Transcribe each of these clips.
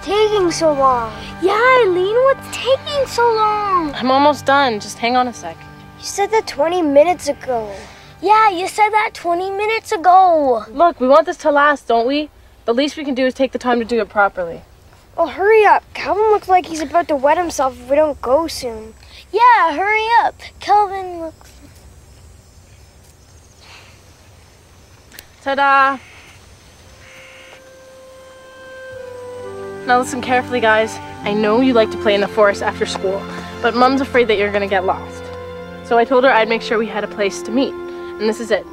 taking so long? Yeah, Eileen, what's taking so long? I'm almost done. Just hang on a sec. You said that 20 minutes ago. Yeah, you said that 20 minutes ago. Look, we want this to last, don't we? The least we can do is take the time to do it properly. Well, hurry up. Calvin looks like he's about to wet himself if we don't go soon. Yeah, hurry up. Calvin looks... Ta-da! Now listen carefully, guys. I know you like to play in the forest after school, but Mom's afraid that you're gonna get lost. So I told her I'd make sure we had a place to meet. And this is it.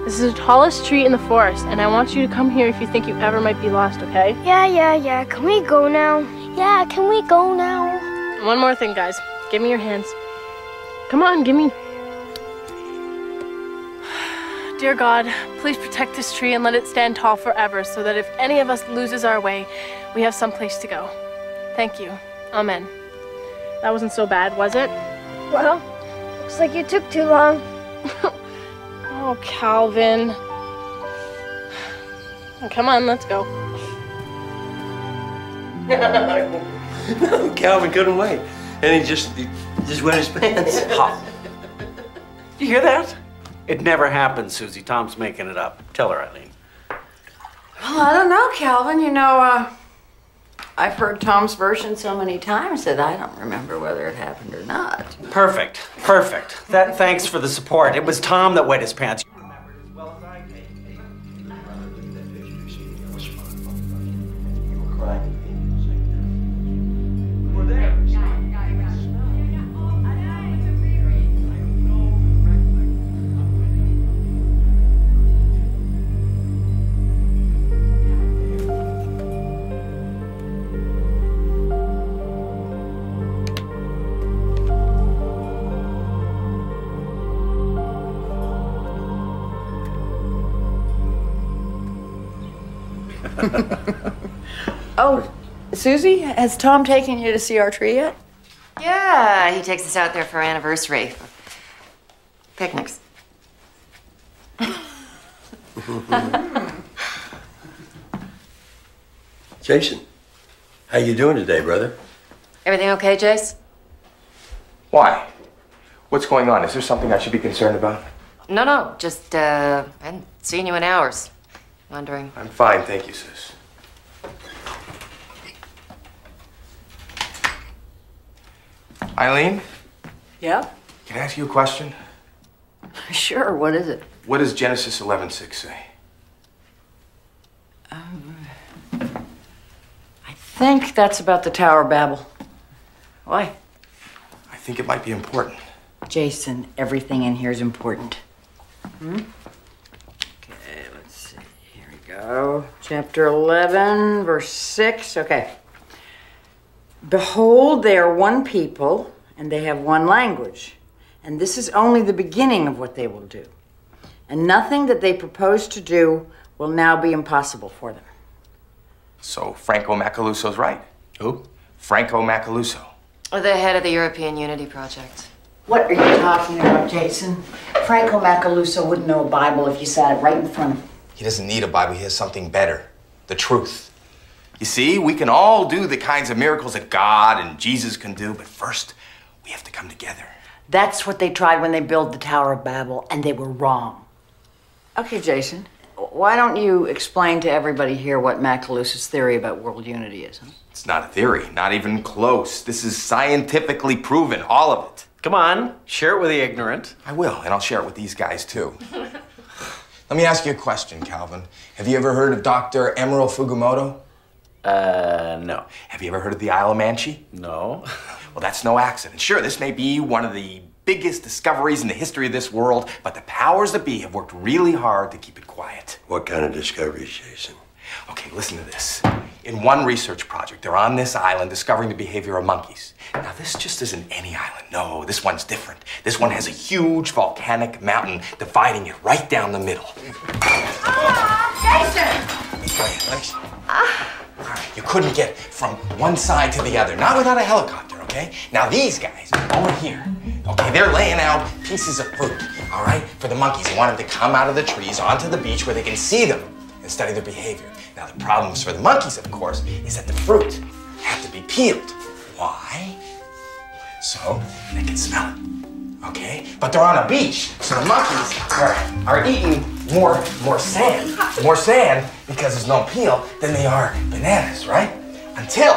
This is the tallest tree in the forest, and I want you to come here if you think you ever might be lost, okay? Yeah. Can we go now? Yeah, can we go now? One more thing, guys. Give me your hands. Come on, give me. Dear God, please protect this tree and let it stand tall forever so that if any of us loses our way, we have some place to go. Thank you. Amen. That wasn't so bad, was it? Well, looks like you took too long. Oh, Calvin. Oh, come on, let's go. Calvin couldn't wait. And he just wet his pants. You hear that? It never happened, Susie. Tom's making it up. Tell her, Eileen. Well, I don't know, Calvin. You know, I've heard Tom's version so many times that I don't remember whether it happened or not. Perfect. Thanks for the support. It was Tom that wet his pants. You remember it as well as I did. You were crying. You were there. Oh, Susie, has Tom taken you to see our tree yet? Yeah, he takes us out there for anniversary. Picnics. Jason, how you doing today, brother? Everything okay, Jace? Why? What's going on? Is there something I should be concerned about? No, just, I hadn't seen you in hours. Wondering. I'm fine, thank you, sis. Eileen? Yeah? Can I ask you a question? Sure, what is it? What does Genesis 11:6 say? I think that's about the Tower of Babel. Why? I think it might be important. Jason, everything in here is important. Okay, let's see. Here we go. Chapter 11, verse 6. Okay. Behold, they are one people, and they have one language. And this is only the beginning of what they will do. And nothing that they propose to do will now be impossible for them. So Franco Macaluso's right. Who? Franco Macalousso. The head of the European Unity Project. What are you talking about, Jason? Franco Macalousso wouldn't know a Bible if you sat it right in front of him. He doesn't need a Bible, he has something better. The truth. You see, we can all do the kinds of miracles that God and Jesus can do, but first, we have to come together. That's what they tried when they built the Tower of Babel, and they were wrong. Okay, Jason, why don't you explain to everybody here what Macalousso's theory about world unity is, huh? It's not a theory, not even close. This is scientifically proven, all of it. Come on, share it with the ignorant. I will, and I'll share it with these guys, too. Let me ask you a question, Calvin. Have you ever heard of Dr. Emerald Fujimoto? No. Have you ever heard of the Isle of Manchi? No. Well, that's no accident. Sure, this may be one of the biggest discoveries in the history of this world, but the powers that be have worked really hard to keep it quiet. What kind of discoveries, Jason? Okay, listen to this. In one research project, they're on this island discovering the behavior of monkeys. Now, this just isn't any island. No, this one's different. This one has a huge volcanic mountain dividing it right down the middle. Jason! Wait. All right, you couldn't get from one side to the other, not without a helicopter, okay? Now, these guys over here, okay, they're laying out pieces of fruit, all right, for the monkeys. They want them to come out of the trees onto the beach where they can see them and study their behavior. Now, the problems for the monkeys, of course, is that the fruit had to be peeled. Why? So they can smell it. Okay? But they're on a beach, so the monkeys are eating more sand. More sand because there's no peel than they are bananas, right? Until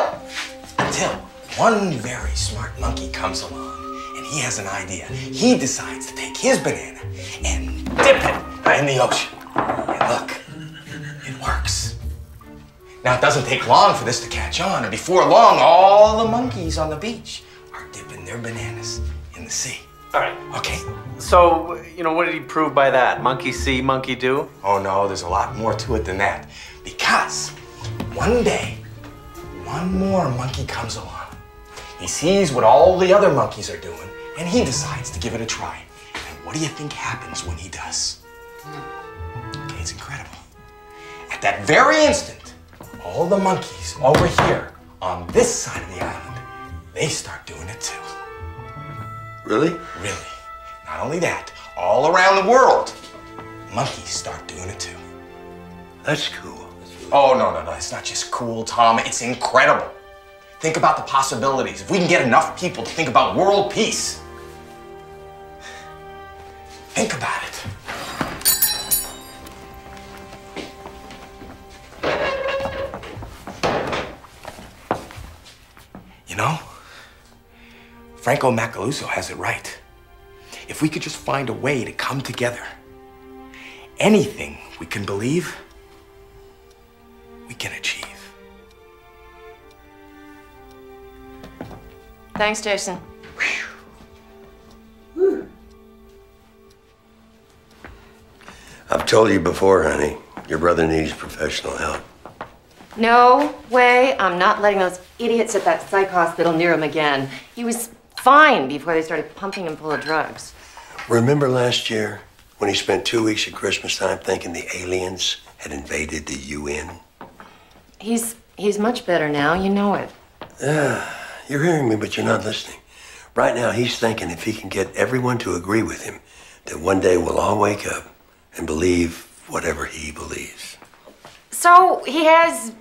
one very smart monkey comes along and he has an idea. He decides to take his banana and dip it in the ocean. And look, it works. Now, it doesn't take long for this to catch on, and before long, all the monkeys on the beach are dipping their bananas in the sea. All right. Okay. So, what did he prove by that? Monkey see, monkey do? Oh, no, there's a lot more to it than that. Because one day, one more monkey comes along. He sees what all the other monkeys are doing, and he decides to give it a try. And what do you think happens when he does? Okay, it's incredible. At that very instant, all the monkeys over here on this side of the island, they start doing it too. Really? Really. Not only that, all around the world, monkeys start doing it too. That's cool. Oh, no, it's not just cool, Tom. It's incredible. Think about the possibilities. If we can get enough people to think about world peace. Think about it. Franco Macalousso has it right. If we could just find a way to come together, anything we can believe, we can achieve. Thanks, Jason. I've told you before, honey, your brother needs professional help. No way. I'm not letting those idiots at that psych hospital near him again. He was fine before they started pumping him full of drugs. Remember last year when he spent 2 weeks at Christmas time thinking the aliens had invaded the UN? He's much better now. You know it. You're hearing me, but you're not listening. Right now, he's thinking if he can get everyone to agree with him, that one day we'll all wake up and believe whatever he believes. So he has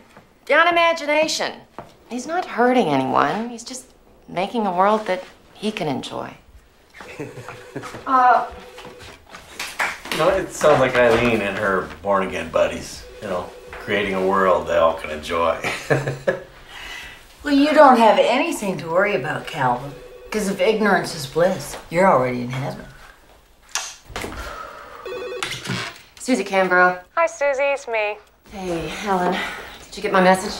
an imagination. He's not hurting anyone. He's just making a world that he can enjoy. It sounds like Eileen and her born-again buddies, creating a world they all can enjoy. Well, you don't have anything to worry about, Calvin, because if ignorance is bliss, you're already in heaven. Susie Canboro. Hi, Susie, it's me. Hey, Helen. Did you get my message?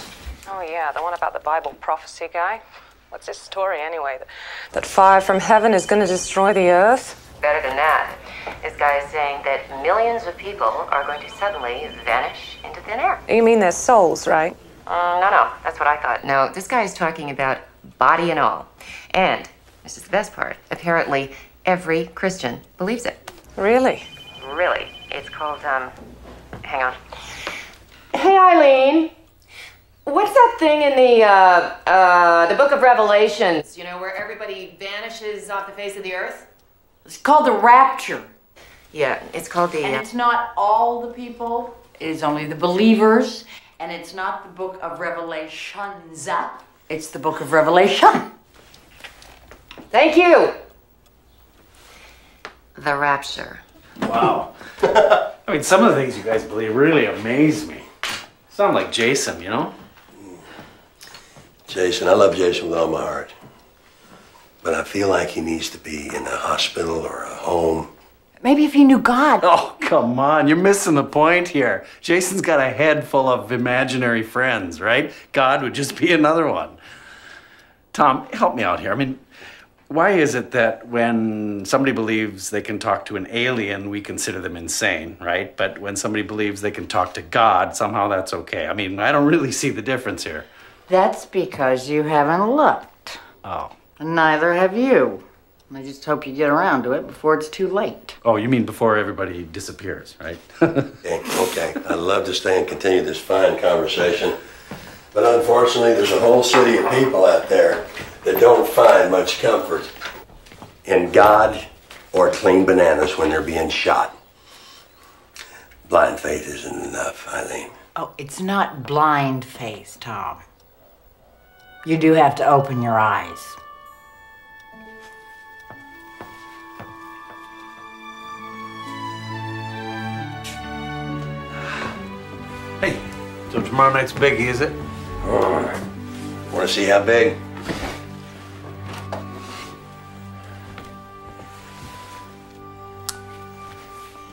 Oh, yeah, the one about the Bible prophecy guy. What's his story, anyway? That fire from heaven is going to destroy the earth? Better than that. This guy is saying that millions of people are going to suddenly vanish into thin air. You mean their souls, right? No, that's what I thought. No, this guy is talking about body and all. And, this is the best part, apparently every Christian believes it. Really? Really. It's called, hang on. Hey, Eileen. What's that thing in the book of Revelations, where everybody vanishes off the face of the earth? It's called the rapture. Yeah, it's called the... And it's not all the people. It is only the believers. And it's not the book of Revelations. It's the book of Revelation. Thank you. The rapture. Wow. Some of the things you guys believe really amaze me. Sound like Jason, Jason, I love Jason with all my heart. But I feel like he needs to be in a hospital or a home. Maybe if he knew God. Oh, come on. You're missing the point here. Jason's got a head full of imaginary friends, right? God would just be another one. Tom, help me out here. Why is it that when somebody believes they can talk to an alien, we consider them insane, right? But when somebody believes they can talk to God, somehow that's okay. I don't really see the difference here. That's because you haven't looked. Oh. And neither have you. I just hope you get around to it before it's too late. Oh, you mean before everybody disappears, right? Okay. I'd love to stay and continue this fine conversation. But unfortunately, there's a whole city of people out there that don't find much comfort in God or clean bananas when they're being shot. Blind faith isn't enough, Eileen. Oh, it's not blind faith, Tom. You do have to open your eyes. Hey, so tomorrow night's biggie, is it? Want to see how big?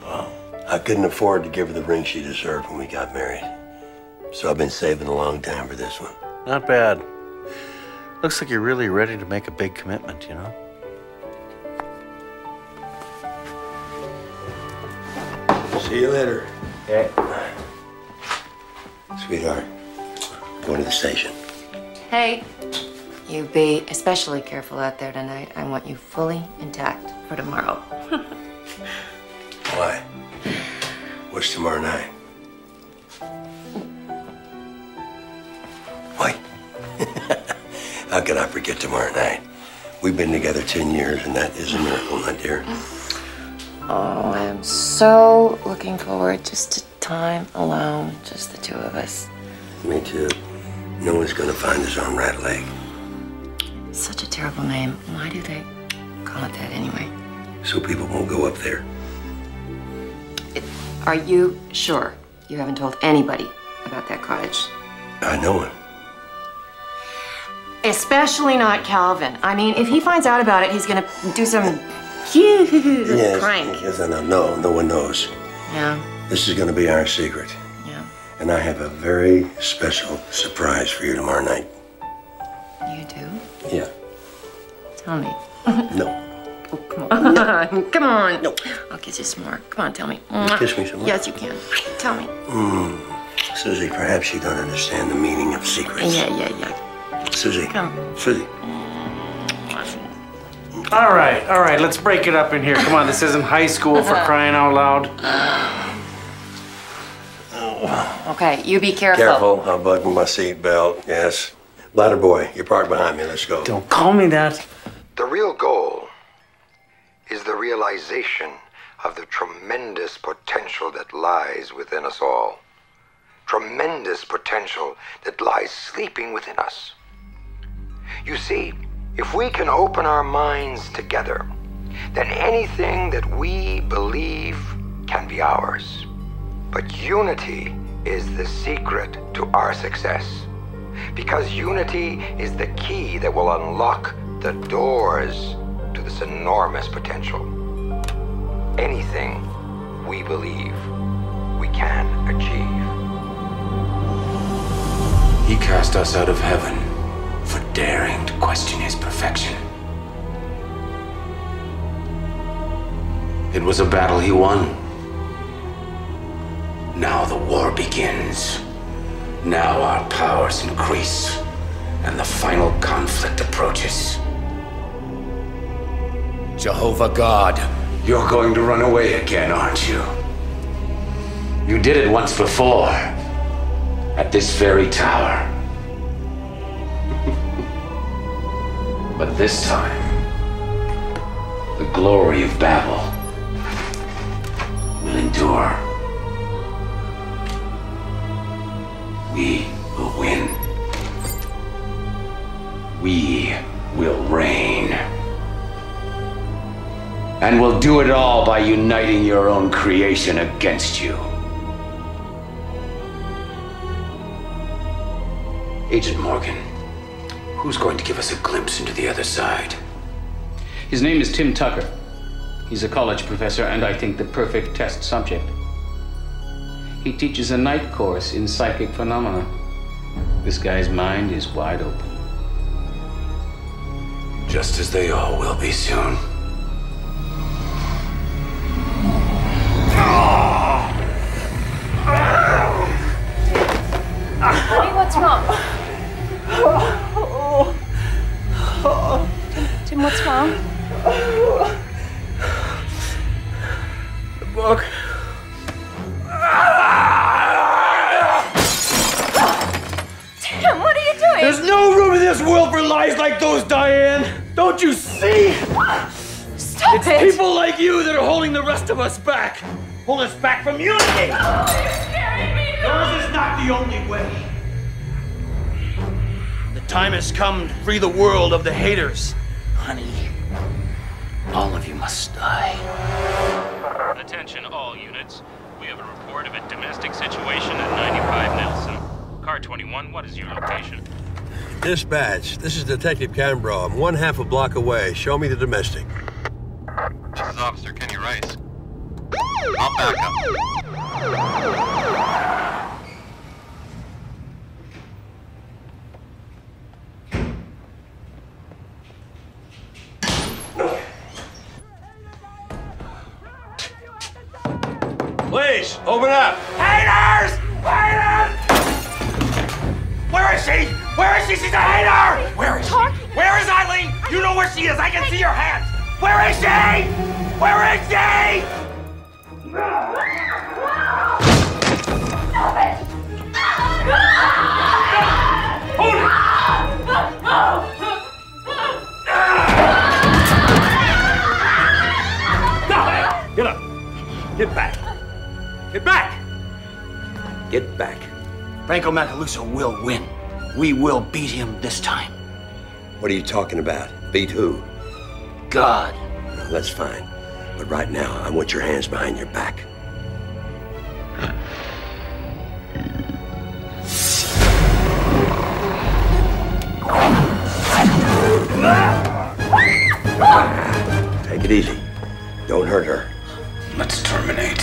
Well, I couldn't afford to give her the ring she deserved when we got married. So I've been saving a long time for this one. Not bad. Looks like you're really ready to make a big commitment, you know? See you later. Okay. Sweetheart, going to the station. Hey, you be especially careful out there tonight. I want you fully intact for tomorrow. Why? What's tomorrow night? Wait. How could I forget tomorrow night? We've been together 10 years, and that is a miracle, my dear. Oh, I'm so looking forward just to time alone, just the two of us. Me too. No one's gonna find his own right leg. Such a terrible name. Why do they call it that anyway? So people won't go up there. Are you sure you haven't told anybody about that cottage? I know him. Especially not Calvin. I mean, if he finds out about it, he's gonna do some huge prank. Yes, I know. No one knows. Yeah. This is gonna be our secret. Yeah. And I have a very special surprise for you tomorrow night. You do? Yeah. Tell me. No. Oh, come on. No. Come on. No. I'll kiss you some more. Come on, tell me. Kiss me some more? Yes, you can. Tell me. Susie, perhaps you don't understand the meaning of secrets. Yeah. Susie. Come. Susie. All right, let's break it up in here. Come on, this isn't high school for crying out loud. Okay, you be careful. Careful, I'll buckle my seat belt, yes. Ladder boy, you're parked behind me, let's go. Don't call me that. The real goal is the realization of the tremendous potential that lies within us all. Tremendous potential that lies sleeping within us. You see, if we can open our minds together, then anything that we believe can be ours. But unity is the secret to our success. Because unity is the key that will unlock the doors to this enormous potential. Anything we believe we can achieve. He cast us out of heaven for daring to question his perfection. It was a battle he won. Now the war begins. Now our powers increase, and the final conflict approaches. Jehovah God, you're going to run away again, aren't you? You did it once before, at this very tower. But this time, the glory of Babel will endure. We will win. We will reign. And we'll do it all by uniting your own creation against you. Agent Morgan, who's going to give us a glimpse into the other side? His name is Tim Tucker. He's a college professor and I think the perfect test subject. He teaches a night course in psychic phenomena. This guy's mind is wide open. Just as they all will be soon. Honey, what's wrong? Tim, what's wrong? The book. Tim, what are you doing? There's no room in this world for lies like those, Diane! Don't you see? Stop It's it! people like you that are holding the rest of us back. Hold us back from unity! Oh, you're scaring me! No! Yours is not the only way. The time has come to free the world of the haters. Honey, all of you must die. Attention all units. We have a report of a domestic situation at 95 Nelson. Car 21, what is your location? Dispatch, this is Detective Canboro. I'm 1/2 a block away. Show me the domestic. This is Officer Kenny Rice. I'll back up. Please, open up. Haters! Haters! Where is she? Where is she? She's a hater! Where is she? Where is Eileen? You know where she is. I can see your hands. Where is she? Where is she? Hold it! Get up. Get back. Get back! Get back. Franco Macalousso will win. We will beat him this time. What are you talking about? Beat who? God. No, that's fine. But right now, I want your hands behind your back. Take it easy. Don't hurt her. Let's terminate.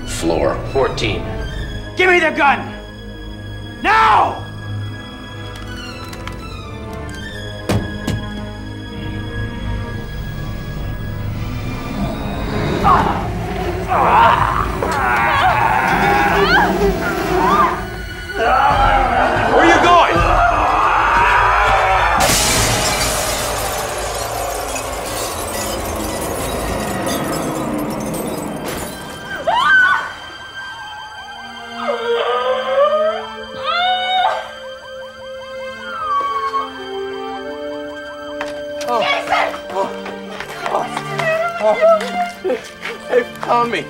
Floor 14. Give me the gun! Now! Where are you going? They found me.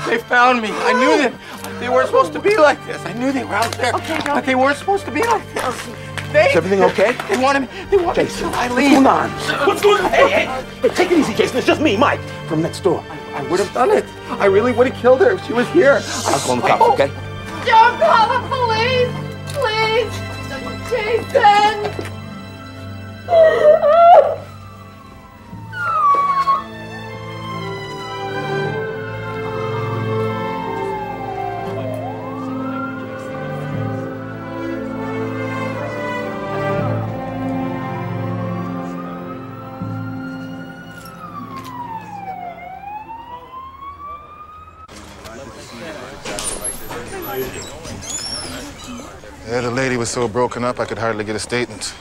They found me. I knew that they weren't supposed to be like this. I knew they were out there, but they weren't supposed to be like this. Is everything okay? They wanted me. They wanted Jason, me. Eileen. what's going on? What's going on? Hey, take it easy, Jason. It's just me, Mike, from next door. I would have done it. I really would have killed her if she was here. I'll call the cops, okay? Don't call the police! Please! Jason! Yeah, the lady was so broken up I could hardly get a statement.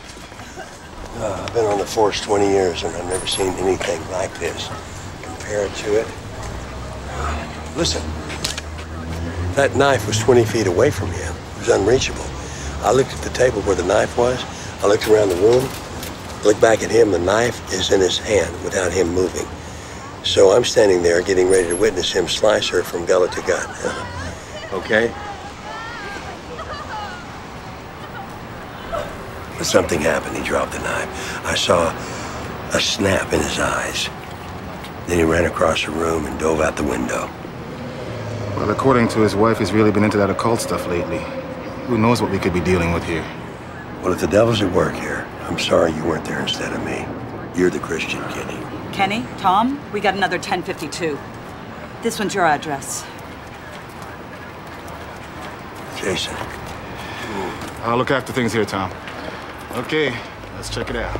I've been on the force 20 years and I've never seen anything like this. Compared to it. Listen, that knife was 20 feet away from him. It was unreachable. I looked at the table where the knife was. I looked around the room, looked back at him. The knife is in his hand without him moving. So I'm standing there getting ready to witness him slice her from gullet to gut. Okay? But something happened. He dropped the knife. I saw a snap in his eyes. Then he ran across the room and dove out the window. Well, according to his wife, he's really been into that occult stuff lately. Who knows what we could be dealing with here? Well, if the devil's at work here, I'm sorry you weren't there instead of me. You're the Christian, Kenny. Kenny, Tom, we got another 1052. This one's your address. Jason. I'll look after things here, Tom. Okay, let's check it out.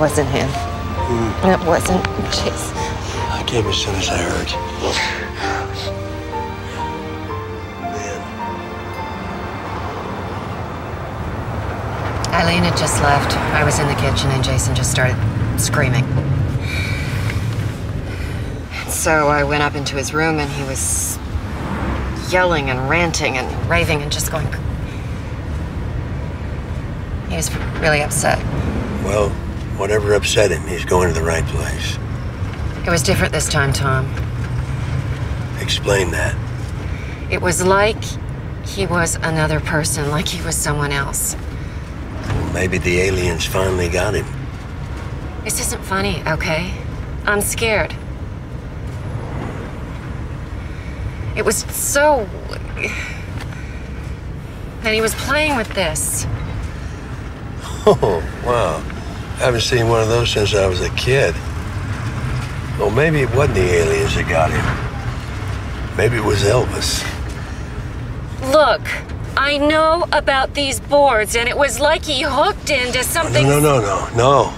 wasn't him. It wasn't Jason. I came as soon as I heard. Eileen had just left. I was in the kitchen and Jason just started screaming. So I went up into his room and he was yelling and ranting and raving and just going... He was really upset. Well, whatever upset him, he's going to the right place. It was different this time, Tom. Explain that. It was like he was another person, like he was someone else. Well, maybe the aliens finally got him. This isn't funny, okay? I'm scared. It was so... And he was playing with this. Oh, wow. I haven't seen one of those since I was a kid. Well, maybe it wasn't the aliens that got him. Maybe it was Elvis. Look, I know about these boards, and it was like he hooked into something... No.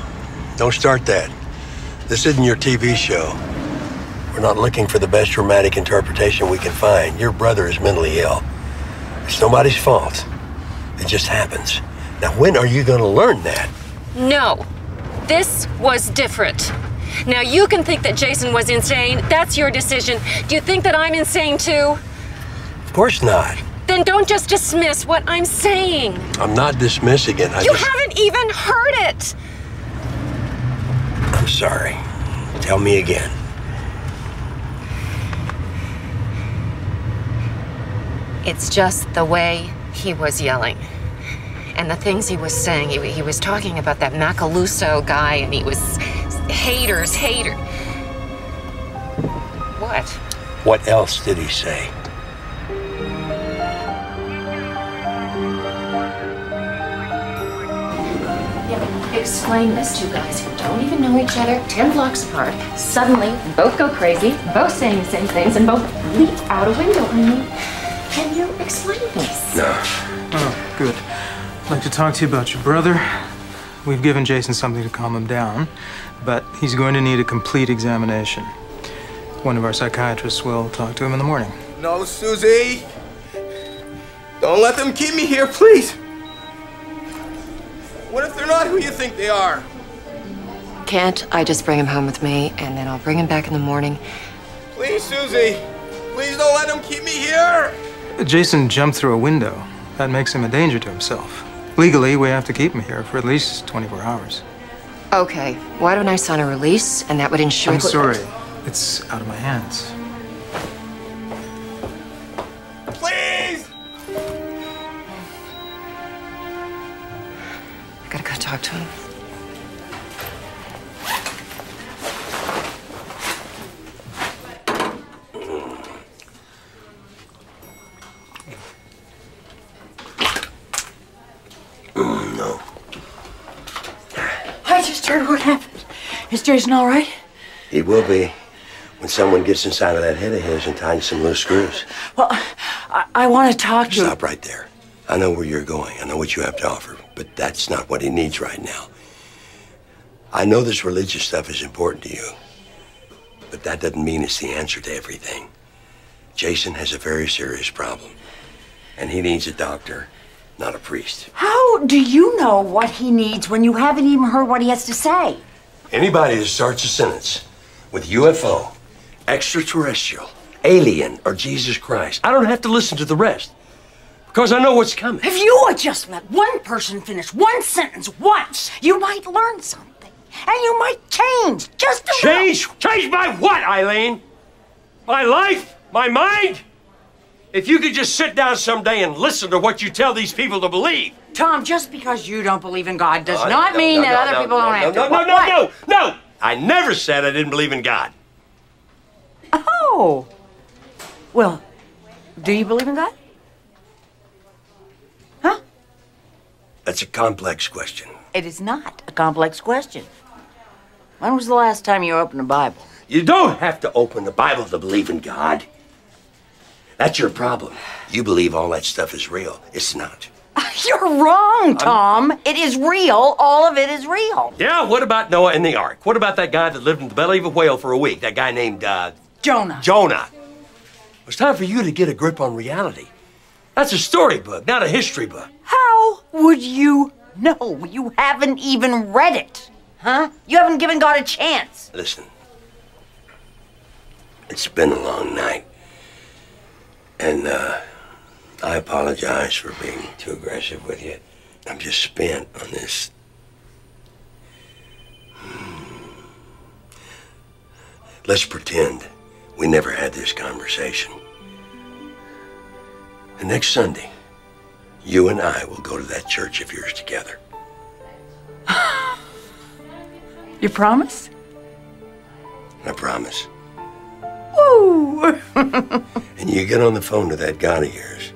Don't start that. This isn't your TV show. We're not looking for the best dramatic interpretation we can find. Your brother is mentally ill. It's nobody's fault. It just happens. Now, when are you going to learn that? No. This was different. Now, you can think that Jason was insane. That's your decision. Do you think that I'm insane, too? Of course not. Then don't just dismiss what I'm saying. I'm not dismissing it. You haven't even heard it! I'm sorry. Tell me again. It's just the way he was yelling. And the things he was saying. He was talking about that Macalousso guy, and he was haters. What? What else did he say? Yeah, but explain this to guys who don't even know each other, 10 blocks apart. Suddenly, both go crazy, both saying the same things, and both leap out a window. I mean, can you explain this? No. Oh, good. I'd like to talk to you about your brother. We've given Jason something to calm him down, but he's going to need a complete examination. One of our psychiatrists will talk to him in the morning. No, Susie! Don't let them keep me here, please! What if they're not who you think they are? Can't I just bring him home with me, and then I'll bring him back in the morning? Please, Susie! Please don't let them keep me here! Jason jumped through a window. That makes him a danger to himself. Legally, we have to keep him here for at least 24 hours. Okay, why don't I sign a release, and that would ensure... I'm sorry. It's out of my hands. Please! I gotta go talk to him. No. I just heard what happened. Is Jason all right? He will be when someone gets inside of that head of his and ties some loose screws. Well, I want to talk to you. Stop right there. I know where you're going. I know what you have to offer, but that's not what he needs right now. I know this religious stuff is important to you, but that doesn't mean it's the answer to everything. Jason has a very serious problem, and he needs a doctor, not a priest. How do you know what he needs when you haven't even heard what he has to say? Anybody that starts a sentence with UFO, extraterrestrial, alien, or Jesus Christ, I don't have to listen to the rest, because I know what's coming. If you would just let one person finish one sentence once, you might learn something. And you might change, just a Change? Change my what, Eileen? My life? My mind? If you could just sit down someday and listen to what you tell these people to believe. Tom, just because you don't believe in God does not mean that other people don't have to. No! I never said I didn't believe in God. Oh. Well, do you believe in God? Huh? That's a complex question. It is not a complex question. When was the last time you opened a Bible? You don't have to open the Bible to believe in God. That's your problem. You believe all that stuff is real. It's not. You're wrong, Tom. It is real. All of it is real. Yeah, what about Noah and the ark? What about that guy that lived in the belly of a whale for a week? That guy named, Jonah. Jonah. It's time for you to get a grip on reality. That's a storybook, not a history book. How would you know? You haven't even read it. Huh? You haven't given God a chance. Listen, it's been a long night. And, I apologize for being too aggressive with you. I'm just spent on this. Let's pretend we never had this conversation. And next Sunday, you and I will go to that church of yours together. You promise? I promise. Woo! And you get on the phone to that God of yours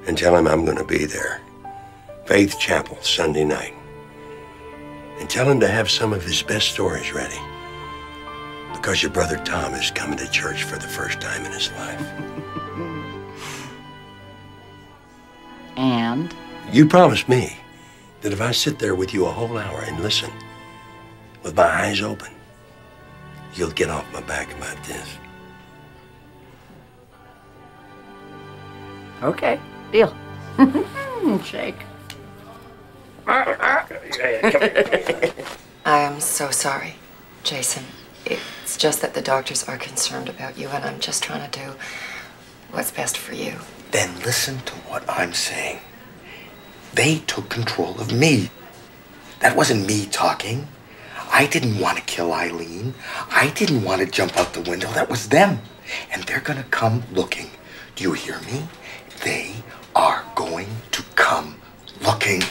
and tell him I'm going to be there. Faith Chapel, Sunday night. And tell him to have some of his best stories ready. Because your brother Tom is coming to church for the first time in his life. And? You promised me that if I sit there with you a whole hour and listen, with my eyes open, you'll get off my back about this. Okay, deal. Shake. I am so sorry, Jason. It's just that the doctors are concerned about you, and I'm just trying to do what's best for you. Then listen to what I'm saying. They took control of me. That wasn't me talking. I didn't want to kill Eileen. I didn't want to jump out the window. That was them. And they're gonna come looking. Do you hear me? They are going to come looking.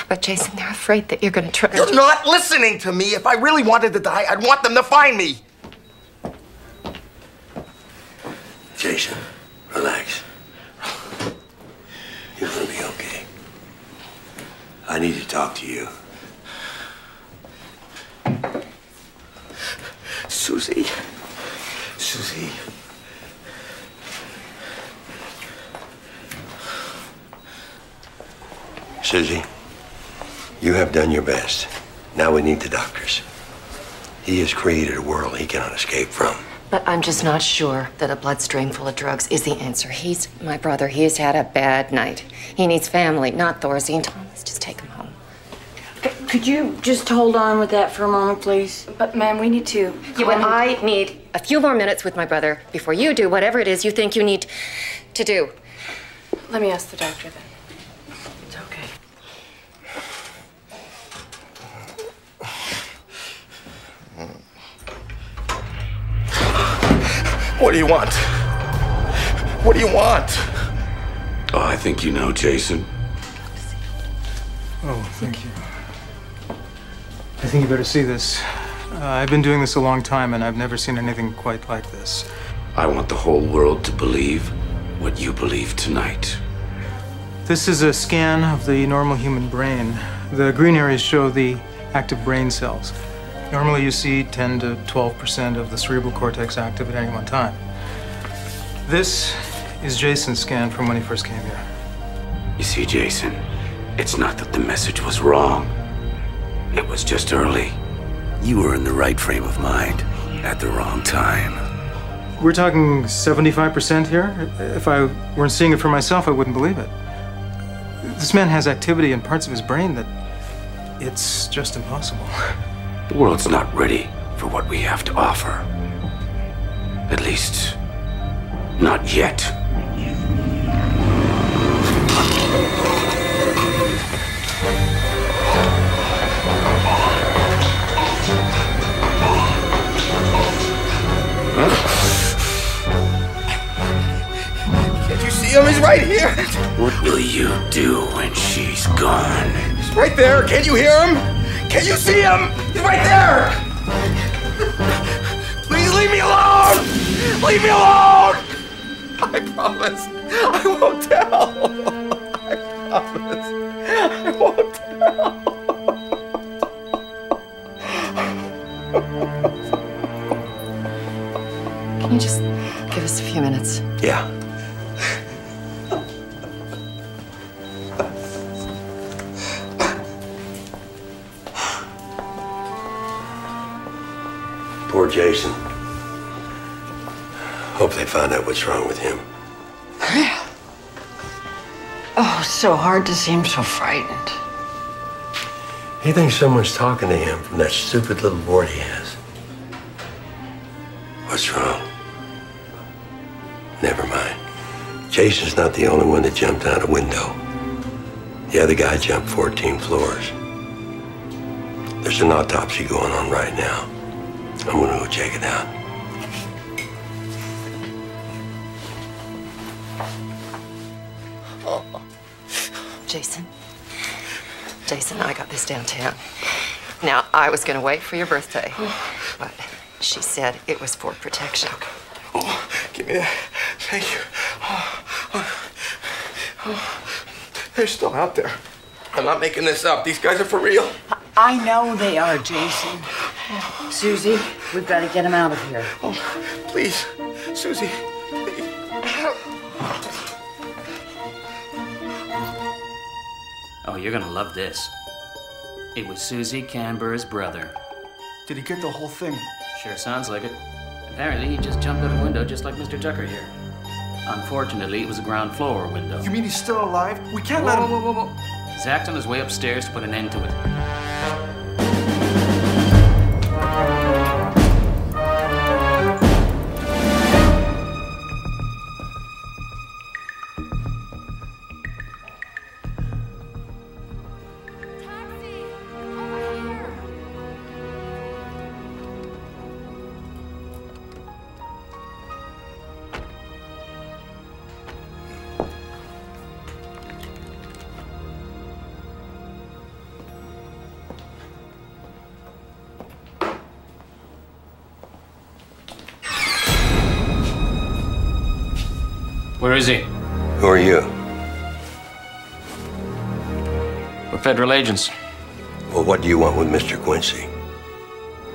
But Jason, they're afraid that you're gonna try. You're not listening to me. If I really wanted to die, I'd want them to find me. Jason, relax. You're gonna be okay. I need to talk to you. Susie. Susie. Susie, you have done your best. Now we need the doctors. He has created a world he cannot escape from. But I'm just not sure that a bloodstream full of drugs is the answer. He's my brother. He's had a bad night. He needs family, not Thorazine. Tom, let's just take him home. Could you just hold on with that for a moment, please? But, ma'am, we need to... Yeah, well, I need a few more minutes with my brother before you do whatever it is you think you need to do. Let me ask the doctor then. It's okay. What do you want? What do you want? Oh, I think you know, Jason. Oh, thank you. I think you better see this. I've been doing this a long time, and I've never seen anything quite like this. I want the whole world to believe what you believe tonight. This is a scan of the normal human brain. The green areas show the active brain cells. Normally you see 10 to 12% of the cerebral cortex active at any one time. This is Jason's scan from when he first came here. You see, Jason, it's not that the message was wrong. It was just early. You were in the right frame of mind at the wrong time. We're talking 75% here. If I weren't seeing it for myself, I wouldn't believe it. This man has activity in parts of his brain that it's just impossible. The world's not ready for what we have to offer. At least, not yet. Can't you see him? He's right here. What will you do when she's gone? He's right there. Can't you hear him? Can you see him? He's right there! Please leave me alone! Leave me alone! I promise. I won't tell. I promise. I won't tell. Can you just give us a few minutes? Yeah. Poor Jason. Hope they find out what's wrong with him. Oh, so hard to see him so frightened. He thinks someone's talking to him from that stupid little board he has. What's wrong? Never mind. Jason's not the only one that jumped out a window. The other guy jumped 14 floors. There's an autopsy going on right now. I'm gonna go check it out. Jason, I got this downtown. Now, I was gonna wait for your birthday, but she said it was for protection. Oh, give me that. Thank you. They're still out there. I'm not making this up. These guys are for real. I know they are, Jason. Susie, we've got to get him out of here. Oh, please, Susie. Oh, you're gonna love this. It was Susie Canboro's brother. Did he get the whole thing? Sure sounds like it. Apparently, he just jumped out a window just like Mr. Tucker here. Unfortunately, it was a ground floor window. You mean he's still alive? We can't let him... Whoa. Zach's on his way upstairs to put an end to it. Where is he? Who are you? We're federal agents. Well, what do you want with Mr. Quincy?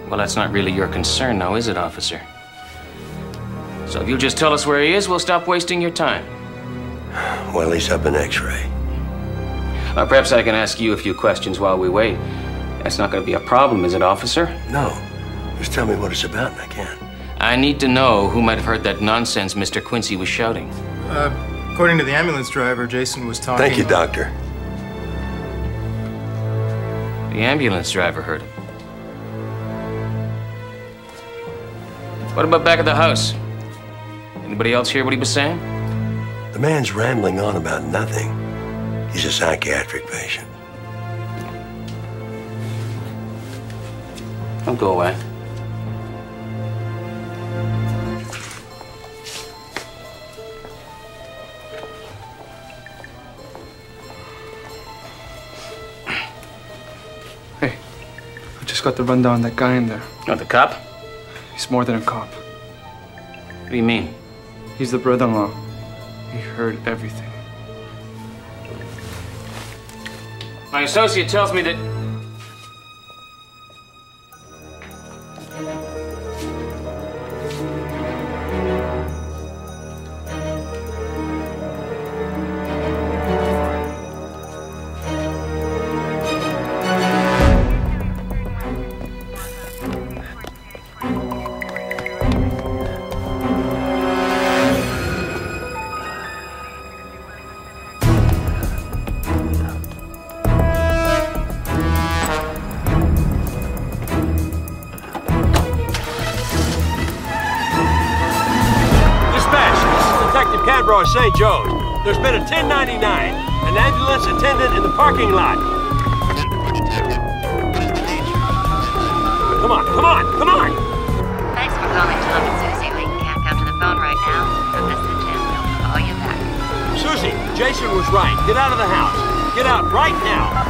Well, that's not really your concern now, is it, officer? So if you'll just tell us where he is, we'll stop wasting your time. Well, at least I've been x-ray. Perhaps I can ask you a few questions while we wait. That's not going to be a problem, is it, officer? No. Just tell me what it's about and I can. I need to know who might have heard that nonsense Mr. Quincy was shouting. According to the ambulance driver, Jason was talking... Thank you, Doctor. The ambulance driver heard it. What about back at the house? Anybody else hear what he was saying? The man's rambling on about nothing. He's a psychiatric patient. Don't go away. Got the rundown on that guy in there. Oh, the cop? He's more than a cop. What do you mean? He's the brother-in-law. He heard everything. My associate tells me that... Canboro, St. Joe's. There's been a 1099, an ambulance attendant in the parking lot. Come on. Thanks for calling Tom and Susie. We can't come to the phone right now. From this to 10, we'll call you back. Susie, Jason was right. Get out of the house. Get out right now.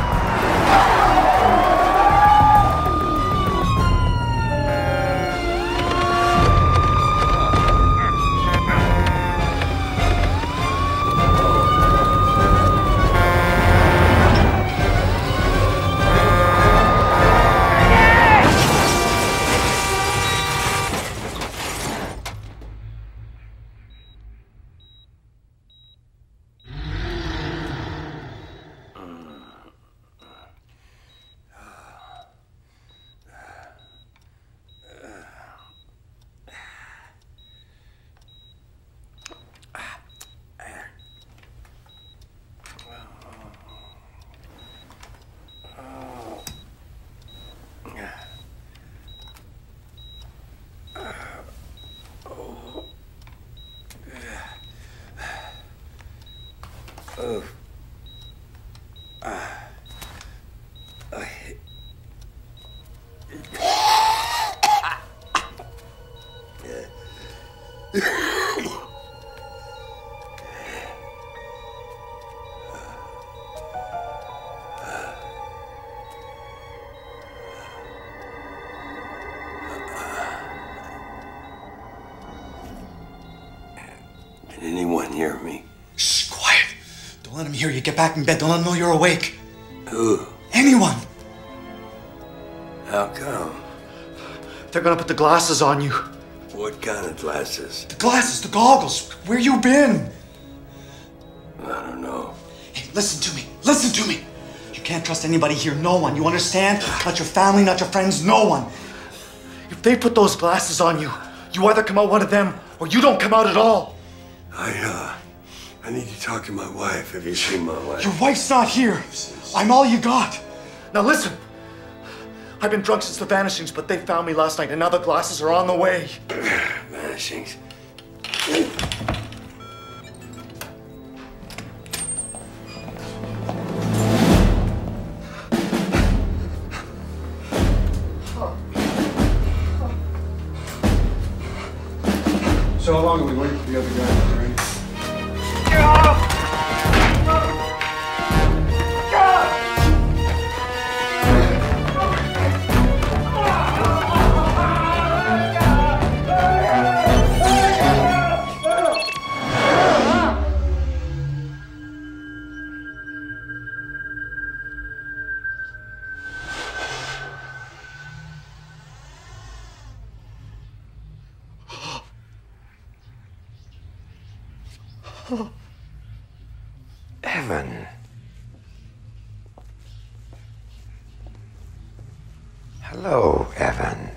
me hear you. Get back in bed. Don't let them know you're awake. Who? Anyone. How come? They're gonna put the glasses on you. What kind of glasses? The glasses, the goggles. Where you been? I don't know. Hey, listen to me. Listen to me. You can't trust anybody here. No one. You understand? Not your family, not your friends, no one. If they put those glasses on you, you either come out one of them or you don't come out at all. I need to talk to my wife. Have you seen my wife? Your wife's not here. I'm all you got. Now listen. I've been drunk since the vanishings, but they found me last night, and now the glasses are on the way. Vanishings? So how long are we waiting for the other guy to ready? Evan. Hello, Evan.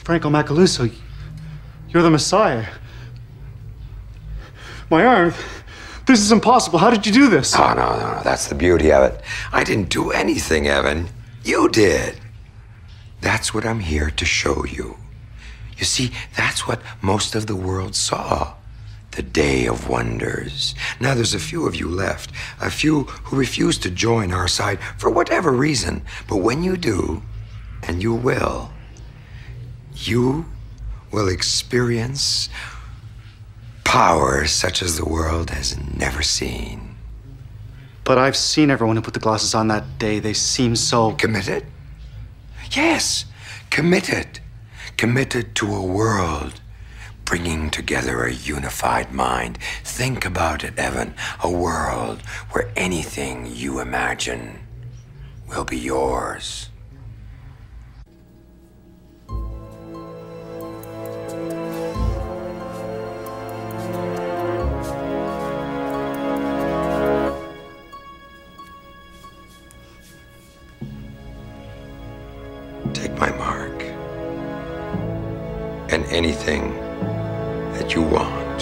Franco Macalousso, you're the Messiah. My arm. This is impossible. How did you do this? Oh, no. That's the beauty of it. I didn't do anything, Evan. You did. That's what I'm here to show you. You see, that's what most of the world saw. The day of wonders. Now there's a few of you left. A few who refuse to join our side for whatever reason. But when you do, and you will experience power such as the world has never seen. But I've seen everyone who put the glasses on that day. They seem so... Committed? Yes, committed. Committed to a world bringing together a unified mind. Think about it, Evan. A world where anything you imagine will be yours. Take my mark. And anything that you want,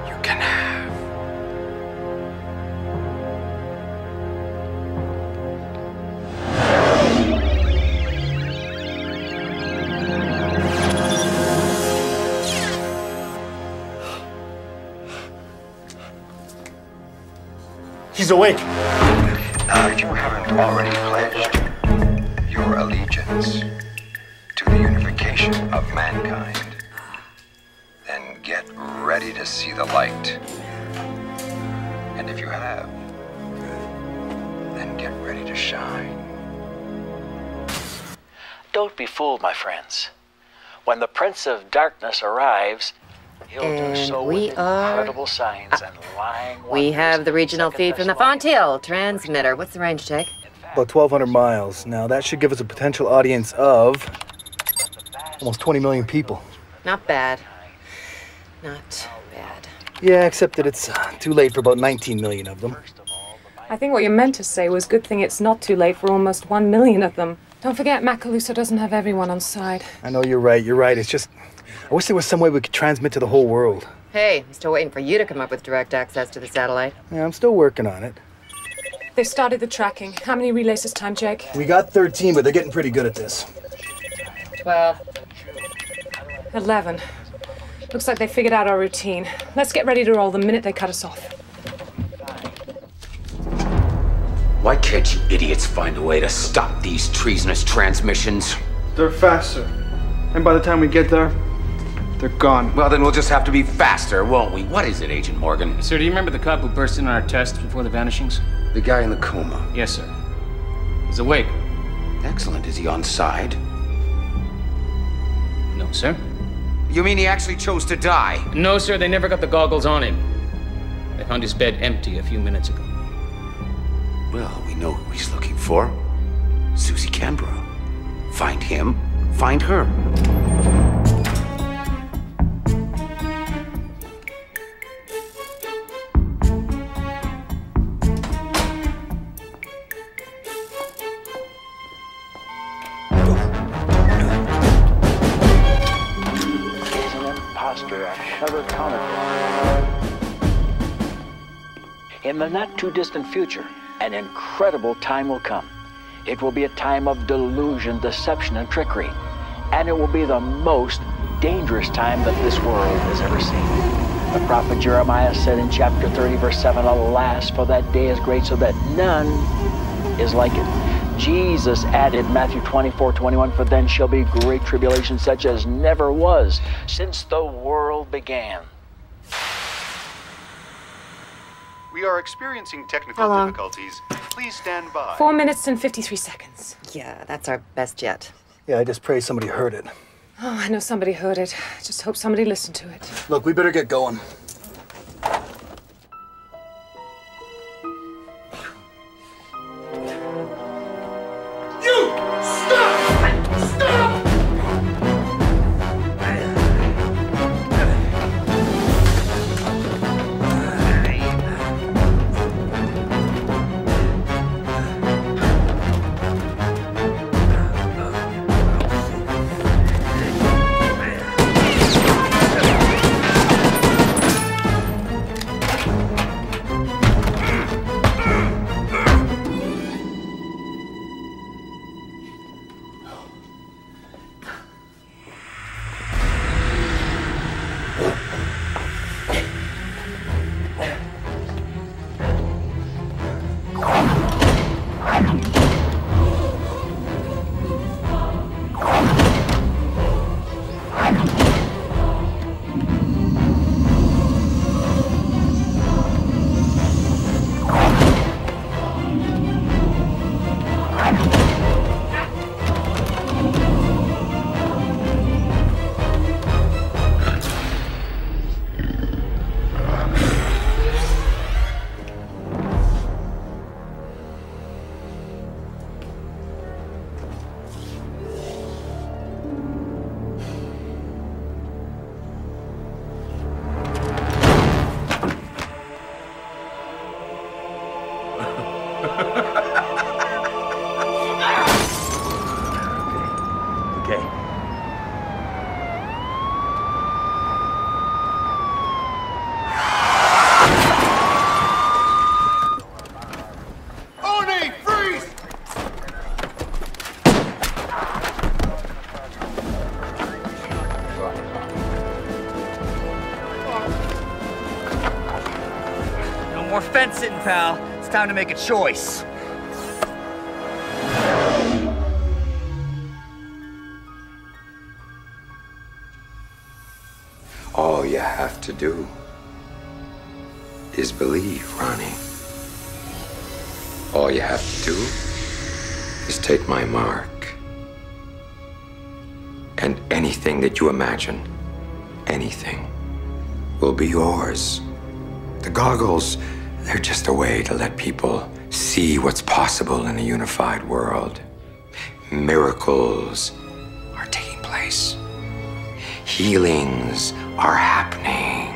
you can have. He's awake. Now, if you haven't already pledged your allegiance to the unification of mankind, then get ready to see the light. And if you have, then get ready to shine. Don't be fooled, my friends. When the Prince of Darkness arrives, he'll do so with incredible signs and lying wonders. We have the regional feed from the Fonthill transmitter. What's the range, Jake? About 1,200 miles. Now, that should give us a potential audience of almost 20 million people. Not bad. Not bad. Yeah, except that it's too late for about 19 million of them. I think what you meant to say was good thing it's not too late for almost 1 million of them. Don't forget, Macalousso doesn't have everyone on side. I know you're right. It's just, I wish there was some way we could transmit to the whole world. Hey, I'm still waiting for you to come up with direct access to the satellite. Yeah, I'm still working on it. They've started the tracking. How many relays this time, Jake? We got 13, but they're getting pretty good at this. 12. 11. Looks like they figured out our routine. Let's get ready to roll the minute they cut us off. Why can't you idiots find a way to stop these treasonous transmissions? They're faster. And by the time we get there, they're gone. Well, then we'll just have to be faster, won't we? What is it, Agent Morgan? Sir, do you remember the cop who burst in on our test before the vanishings? The guy in the coma. Yes, sir. He's awake. Excellent. Is he on side? No, sir. You mean he actually chose to die? No, sir, they never got the goggles on him. They found his bed empty a few minutes ago. Well, we know who he's looking for. Susie Canboro. Find him, find her. In the not-too-distant future, an incredible time will come. It will be a time of delusion, deception, and trickery. And it will be the most dangerous time that this world has ever seen. The prophet Jeremiah said in chapter 30, verse 7, "Alas, for that day is great, so that none is like it." Jesus added Matthew 24:21, "For then shall be great tribulation such as never was since the world began." We are experiencing technical difficulties. Please stand by. 4 minutes and 53 seconds. Yeah, that's our best yet. Yeah, I just pray somebody heard it. Oh, I know somebody heard it. I just hope somebody listened to it. Look, we better get going. More fence sitting, pal. It's time to make a choice. All you have to do is believe, Ronnie. All you have to do is take my mark. And anything that you imagine, anything, will be yours. The goggles, they're just a way to let people see what's possible in a unified world. Miracles are taking place. Healings are happening.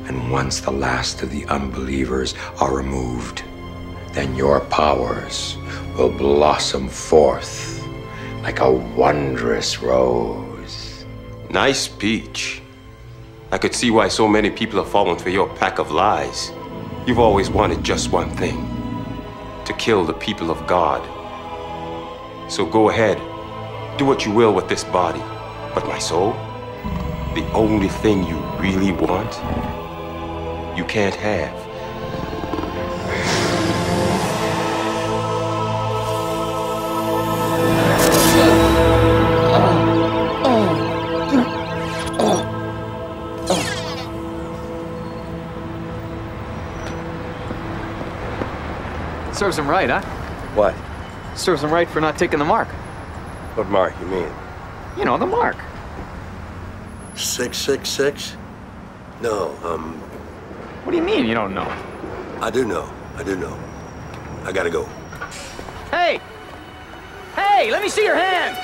And once the last of the unbelievers are removed, then your powers will blossom forth like a wondrous rose. Nice speech. I could see why so many people have fallen for your pack of lies. You've always wanted just one thing, to kill the people of God. So go ahead, do what you will with this body. But my soul, the only thing you really want, you can't have. Serves him right, huh? What? Serves him right for not taking the mark. What mark you mean? You know, the mark. 666? No, What do you mean you don't know? I do know. I do know. I gotta go. Hey! Hey, let me see your hand!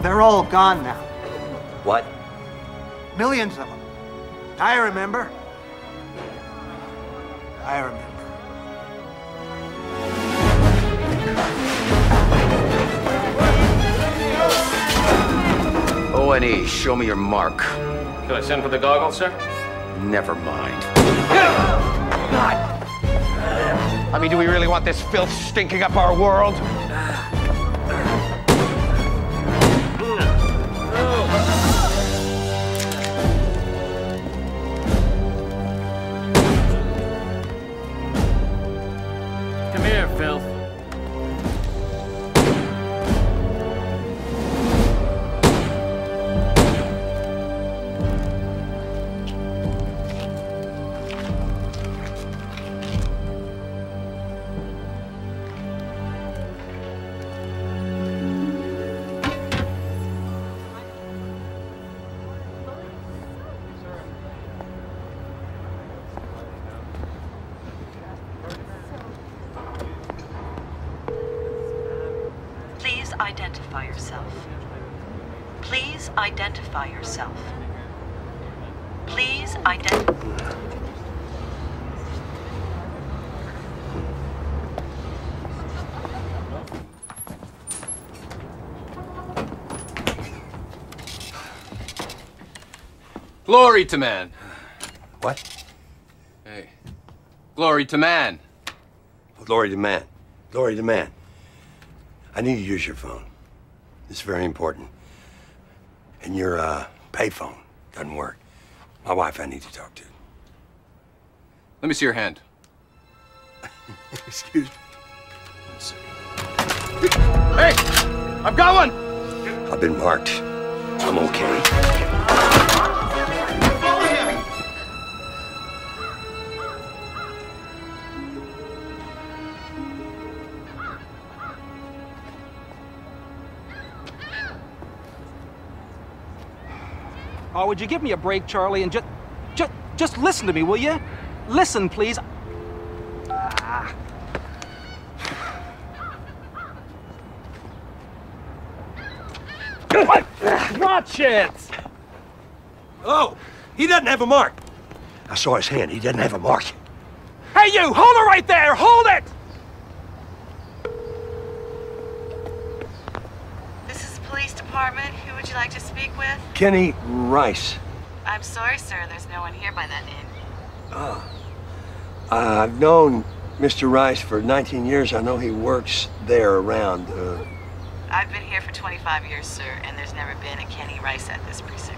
They're all gone now. What? Millions of them. I remember. I remember. O&E, show me your mark. Should I send for the goggles, sir? Never mind. I mean, do we really want this filth stinking up our world? Come here, filth. Please identify yourself. Please identify yourself. Please identify. Glory to man. What? Hey. Glory to man. Glory to man. Glory to man. I need to use your phone. It's very important. And your payphone doesn't work. My wife I need to talk to. Let me see your hand. Excuse me. Hey! I've got one! I've been marked. I'm okay. Oh, would you give me a break, Charlie, and just listen to me, will you? Listen, please. Ah. What? Watch it! Oh, he doesn't have a mark. I saw his hand. He doesn't have a mark. Hey, you! Hold it right there! Hold it! This is the police department. Who would you like to speak with? Kenny Rice. I'm sorry, sir. There's no one here by that name. I've known Mr. Rice for 19 years. I know he works there around. I've been here for 25 years, sir, and there's never been a Kenny Rice at this precinct.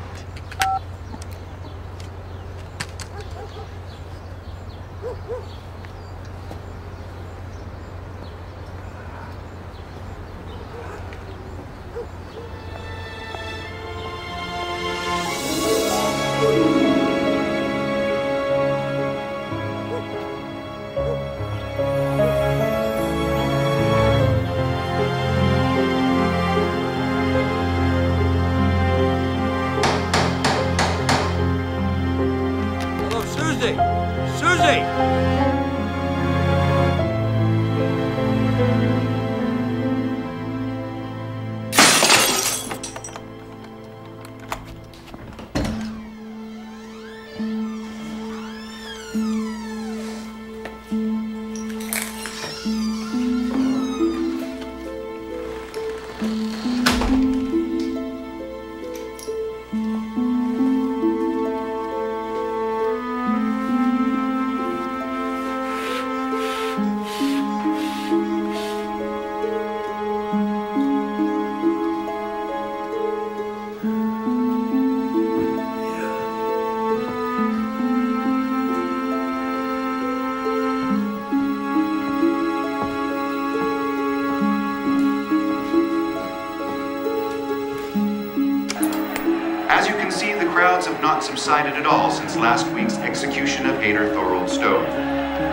crowds have not subsided at all since last week's execution of hater Thorold Stone.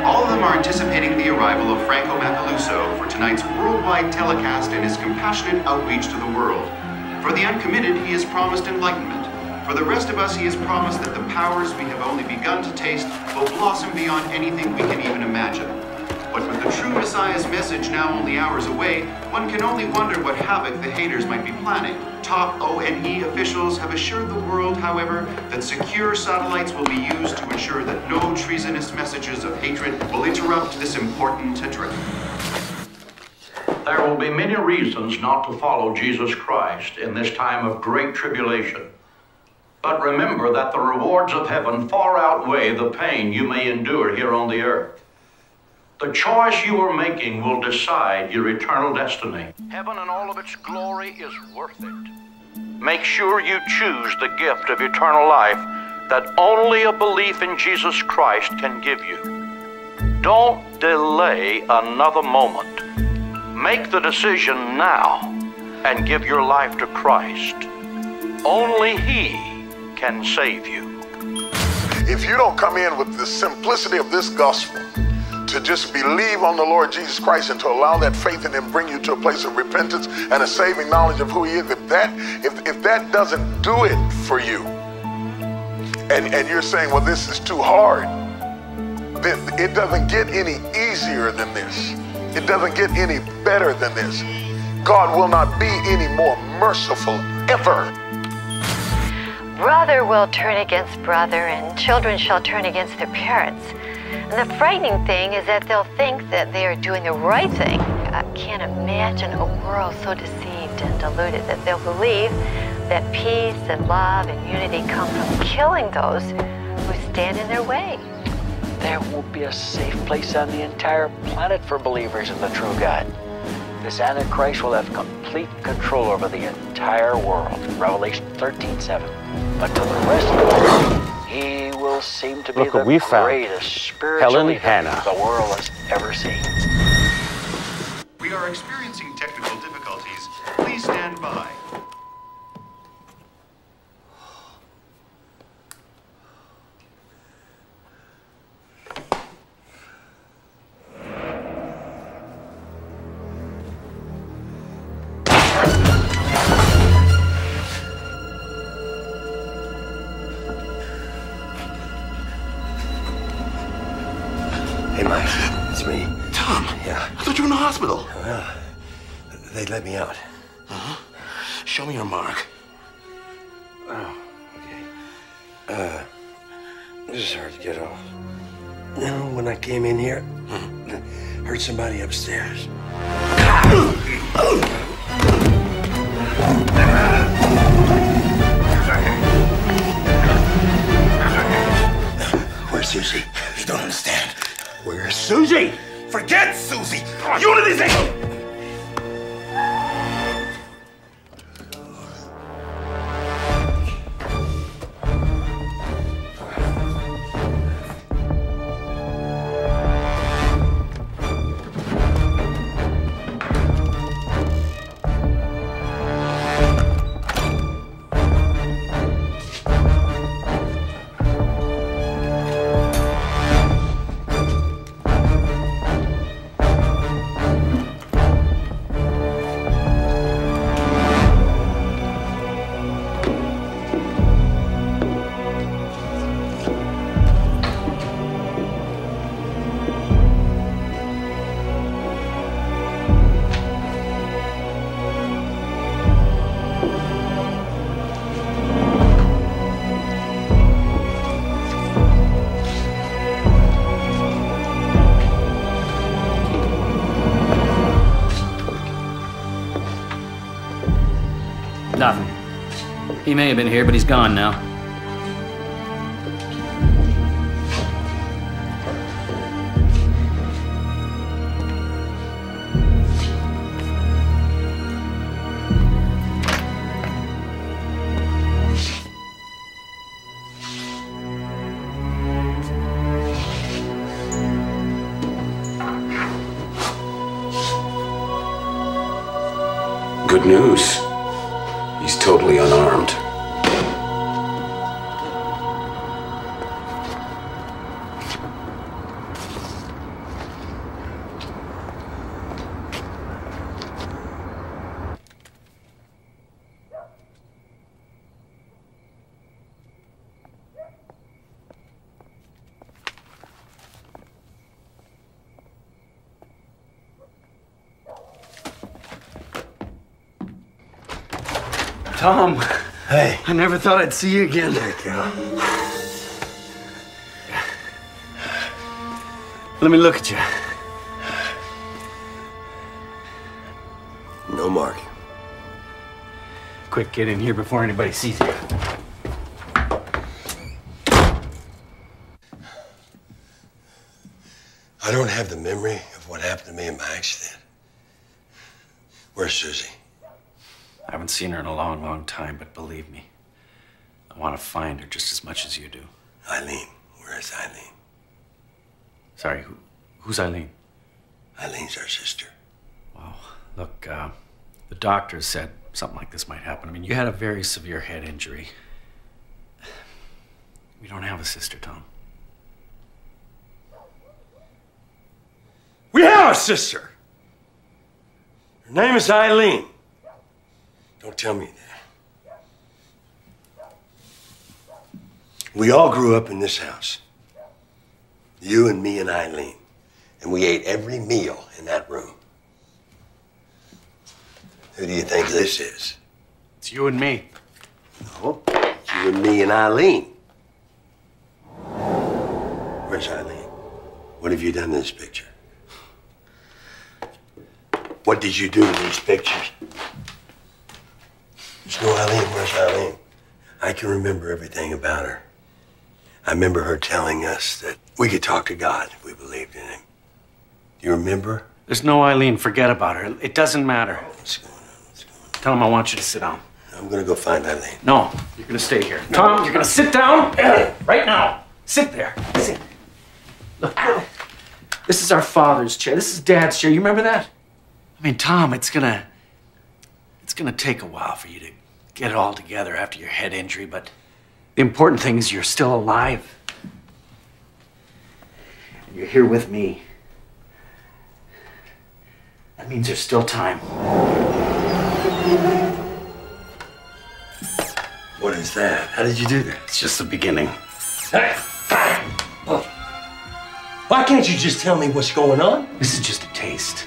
All of them are anticipating the arrival of Franco Macalousso for tonight's worldwide telecast and his compassionate outreach to the world. For the uncommitted, he has promised enlightenment. For the rest of us, he has promised that the powers we have only begun to taste will blossom beyond anything we can even imagine. But with the true Messiah's message now only hours away, one can only wonder what havoc the haters might be planning. Top ONE officials have assured the world, however, that secure satellites will be used to ensure that no treasonous messages of hatred will interrupt this important trip. There will be many reasons not to follow Jesus Christ in this time of great tribulation. But remember that the rewards of heaven far outweigh the pain you may endure here on the earth. The choice you are making will decide your eternal destiny. Heaven and all of its glory is worth it. Make sure you choose the gift of eternal life that only a belief in Jesus Christ can give you. Don't delay another moment. Make the decision now and give your life to Christ. Only He can save you. If you don't come in with the simplicity of this gospel, to just believe on the Lord Jesus Christ and to allow that faith in Him bring you to a place of repentance and a saving knowledge of who He is, if that doesn't do it for you, and you're saying, well, this is too hard, then it doesn't get any easier than this. It doesn't get any better than this. God will not be any more merciful ever. Brother will turn against brother, and children shall turn against their parents. And the frightening thing is that they'll think that they are doing the right thing. I can't imagine a world so deceived and deluded that they'll believe that peace and love and unity come from killing those who stand in their way. There won't be a safe place on the entire planet for believers in the true God. This Antichrist will have complete control over the entire world. Revelation 13:7. But to the rest of the world, he will seem to be Look what the we found. greatest spiritual Helen leader Hannah. the world has ever seen. We are experiencing technical difficulties. Please stand by. Hey, Mike, it's me. Tom. Yeah. I thought you were in the hospital. Well, they let me out. Uh-huh. Show me your mark. Oh, okay. This is hard to get off. You know, when I came in here, I heard somebody upstairs. Where's Susie? You don't understand. Where's Susie? Forget Susie! Unity thing! Nothing. He may have been here, but he's gone now. Good news. He's totally unarmed. Tom. Hey. I never thought I'd see you again. There you go. Let me look at you. No mark. Quick, get in here before anybody sees you. I don't have the memory of what happened to me in my accident. Where's Susie? I haven't seen her in a long, long time, but believe me, I want to find her just as much as you do. Eileen. Where is Eileen? Sorry, who's Eileen? Eileen's our sister. Well, look, the doctor said something like this might happen. I mean, you had a very severe head injury. We don't have a sister, Tom. We have a sister! Her name is Eileen. Don't tell me that. We all grew up in this house. You and me and Eileen. And we ate every meal in that room. Who do you think this is? It's you and me. No, it's you and me and Eileen. Where's Eileen? What have you done to this picture? What did you do to these pictures? There's no Eileen. Where's Eileen? I can remember everything about her. I remember her telling us that we could talk to God if we believed in him. Do you remember? There's no Eileen. Forget about her. It doesn't matter. What's going on? What's going on? Tell him I want you to sit down. I'm gonna go find Eileen. No, you're gonna stay here. Tom, you're gonna sit down right now. Sit there. Sit. Look, this is our father's chair. This is Dad's chair. You remember that? I mean, Tom, it's gonna take a while for you to get it all together after your head injury, but the important thing is you're still alive. And you're here with me. That means there's still time. What is that? How did you do that? It's just the beginning. Why can't you just tell me what's going on? This is just a taste.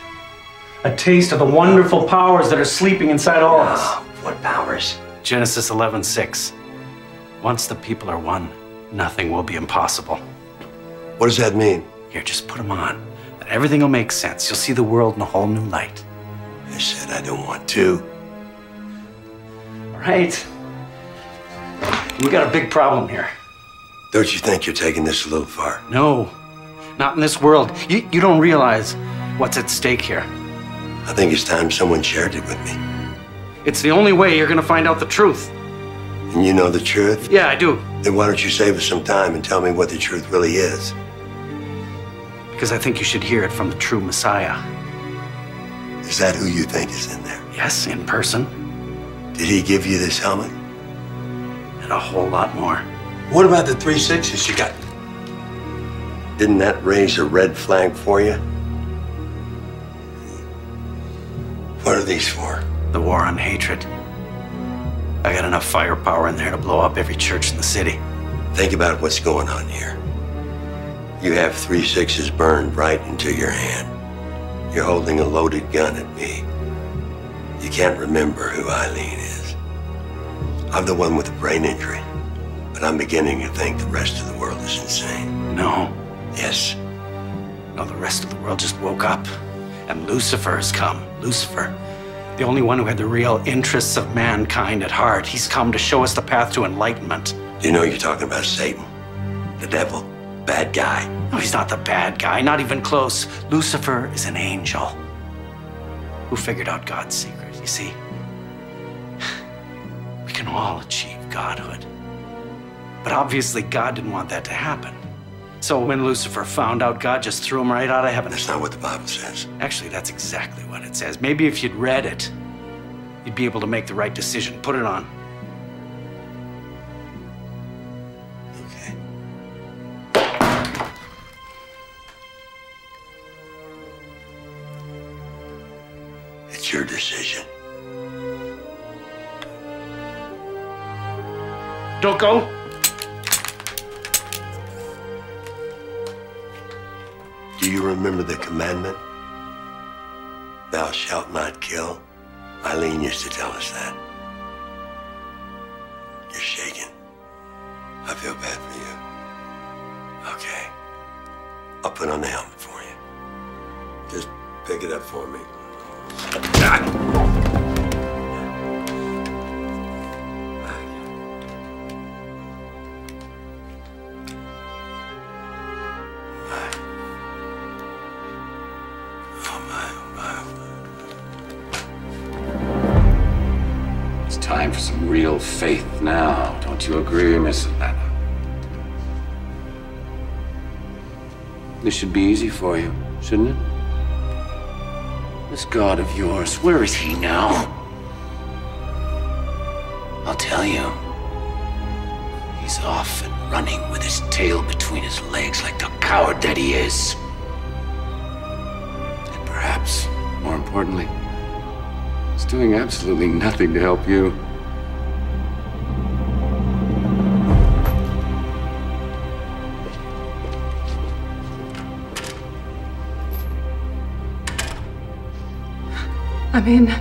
A taste of the wonderful powers that are sleeping inside all of us. What powers? Genesis 11:6. Once the people are one, nothing will be impossible. What does that mean? Here, just put them on. And everything will make sense. You'll see the world in a whole new light. I said I don't want to. All right. We got a big problem here. Don't you think you're taking this a little far? No, not in this world. You don't realize what's at stake here. I think it's time someone shared it with me. It's the only way you're gonna find out the truth. And you know the truth? Yeah, I do. Then why don't you save us some time and tell me what the truth really is? Because I think you should hear it from the true Messiah. Is that who you think is in there? Yes, in person. Did he give you this helmet? And a whole lot more. What about the 3 6s you got? Didn't that raise a red flag for you? What are these for? The war on hatred. I got enough firepower in there to blow up every church in the city. Think about what's going on here. You have 3 6s burned right into your hand. You're holding a loaded gun at me. You can't remember who Eileen is. I'm the one with the brain injury, but I'm beginning to think the rest of the world is insane. No. Yes. No, the rest of the world just woke up. And Lucifer has come. Lucifer, the only one who had the real interests of mankind at heart. He's come to show us the path to enlightenment. Do you know you're talking about Satan? The devil? Bad guy? No, he's not the bad guy, not even close. Lucifer is an angel who figured out God's secret, you see. We can all achieve godhood. But obviously God didn't want that to happen. So when Lucifer found out, God just threw him right out of heaven. That's not what the Bible says. Actually, that's exactly what it says. Maybe if you'd read it, you'd be able to make the right decision. Put it on. Okay. It's your decision. Don't go. Do you remember the commandment? Thou shalt not kill? Eileen used to tell us that. I'll put on the helmet for you. Just pick it up for me. It's time for some real faith now. Don't you agree, Miss Hannah? This should be easy for you, shouldn't it? This God of yours, where is he now? I'll tell you. He's off and running with his tail between his legs like the coward that he is. And perhaps, more importantly, he's doing absolutely nothing to help you. I'm in.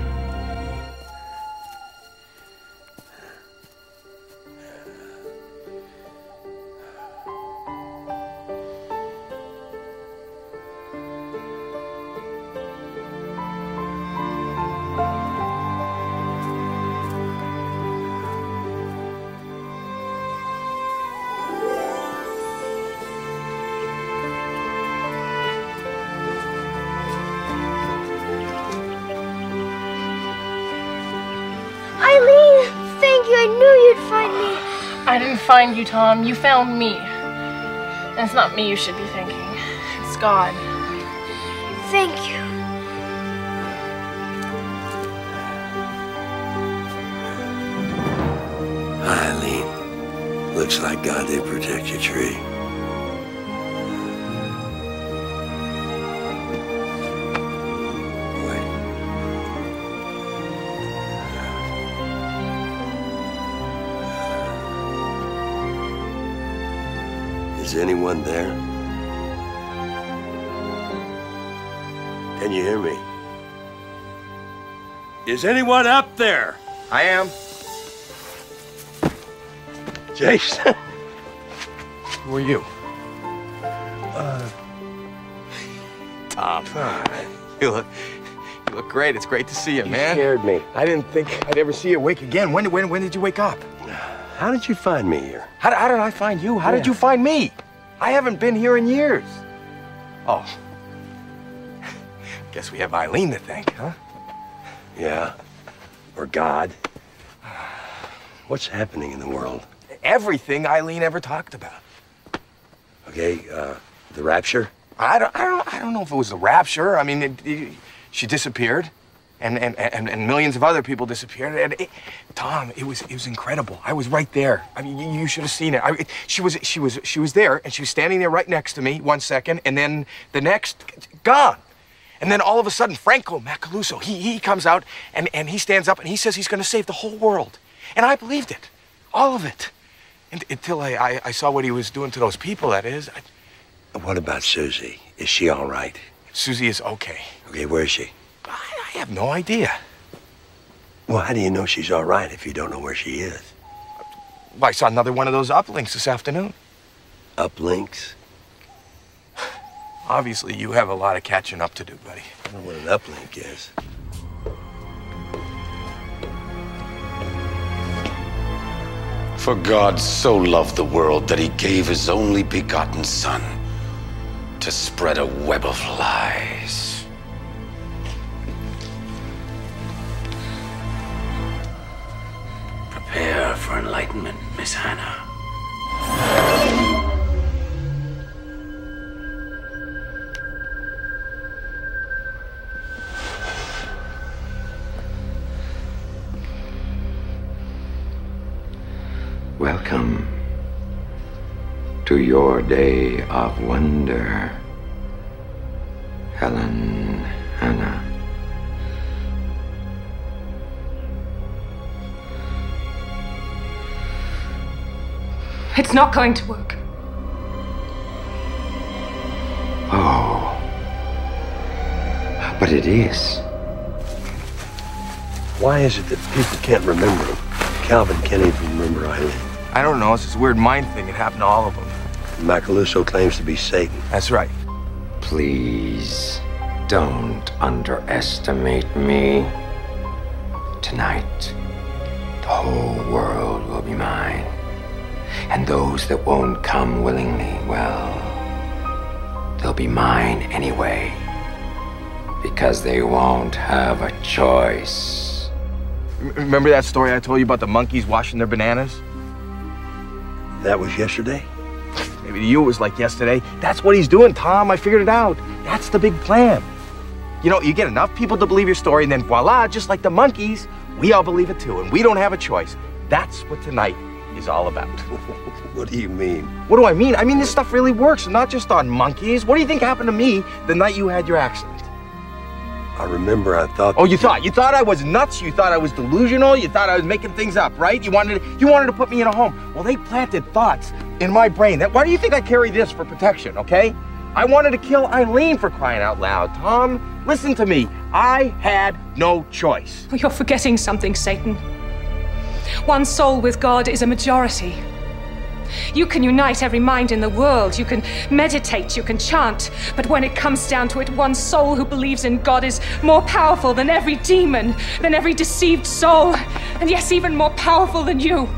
Eileen, thank you. I knew you'd find me. I didn't find you, Tom. You found me. And it's not me you should be thanking. It's God. Thank you. Eileen, looks like God did protect your tree. Is anyone there? Can you hear me? Is anyone up there? I am. Jason. Who are you? Tom. You look great. It's great to see you, man. You scared me. I didn't think I'd ever see you awake again. When did you wake up? How did you find me here? How did I find you? How did you find me? I haven't been here in years. Oh. Guess we have Eileen to thank, huh? Yeah. Or God. What's happening in the world? Everything Eileen ever talked about. Okay, the rapture? I don't know if it was the rapture. I mean, she disappeared, and millions of other people disappeared. And Tom, it was incredible. I was right there. I mean, you should have seen it. She was there, and she was standing there right next to me 1 second, and then the next, gone. And then all of a sudden, Franco Macalousso, he comes out, and he stands up, and he says he's going to save the whole world. And I believed it, all of it, until I saw what he was doing to those people. That is. What about Susie? Is she all right? Susie is okay. Okay, where is she? I have no idea. Well, how do you know she's all right if you don't know where she is? Well, I saw another one of those uplinks this afternoon. Uplinks? Obviously, you have a lot of catching up to do, buddy. I don't know what an uplink is. For God so loved the world that he gave his only begotten Son to spread a web of lies. Prepare for enlightenment, Miss Hannah. Welcome to your day of wonder, Helen Hannah. It's not going to work. Oh, but it is. Why is it that people can't remember him? Calvin can't even remember Eileen. I don't know. It's this weird mind thing. It happened to all of them. Macalousso claims to be Satan. That's right. Please, don't underestimate me. Tonight, the whole world will be mine. And those that won't come willingly, well, they'll be mine anyway. Because they won't have a choice. Remember that story I told you about the monkeys washing their bananas? That was yesterday? Maybe to you it was like yesterday. That's what he's doing, Tom. I figured it out. That's the big plan. You know, you get enough people to believe your story, and then voila, just like the monkeys, we all believe it too, and we don't have a choice. That's what tonight is all about. What do you mean? What do I mean? I mean, this stuff really works, not just on monkeys. What do you think happened to me the night you had your accident? I remember I thought... Oh, you thought I was nuts? You thought I was delusional? You thought I was making things up, right? You wanted to put me in a home. Well, they planted thoughts in my brain. Why do you think I carry this for protection, okay? I wanted to kill Eileen, for crying out loud. Tom, listen to me. I had no choice. Oh, you're forgetting something, Satan. One soul with God is a majority. You can unite every mind in the world, you can meditate, you can chant, but when it comes down to it, one soul who believes in God is more powerful than every demon, than every deceived soul, and yes, even more powerful than you.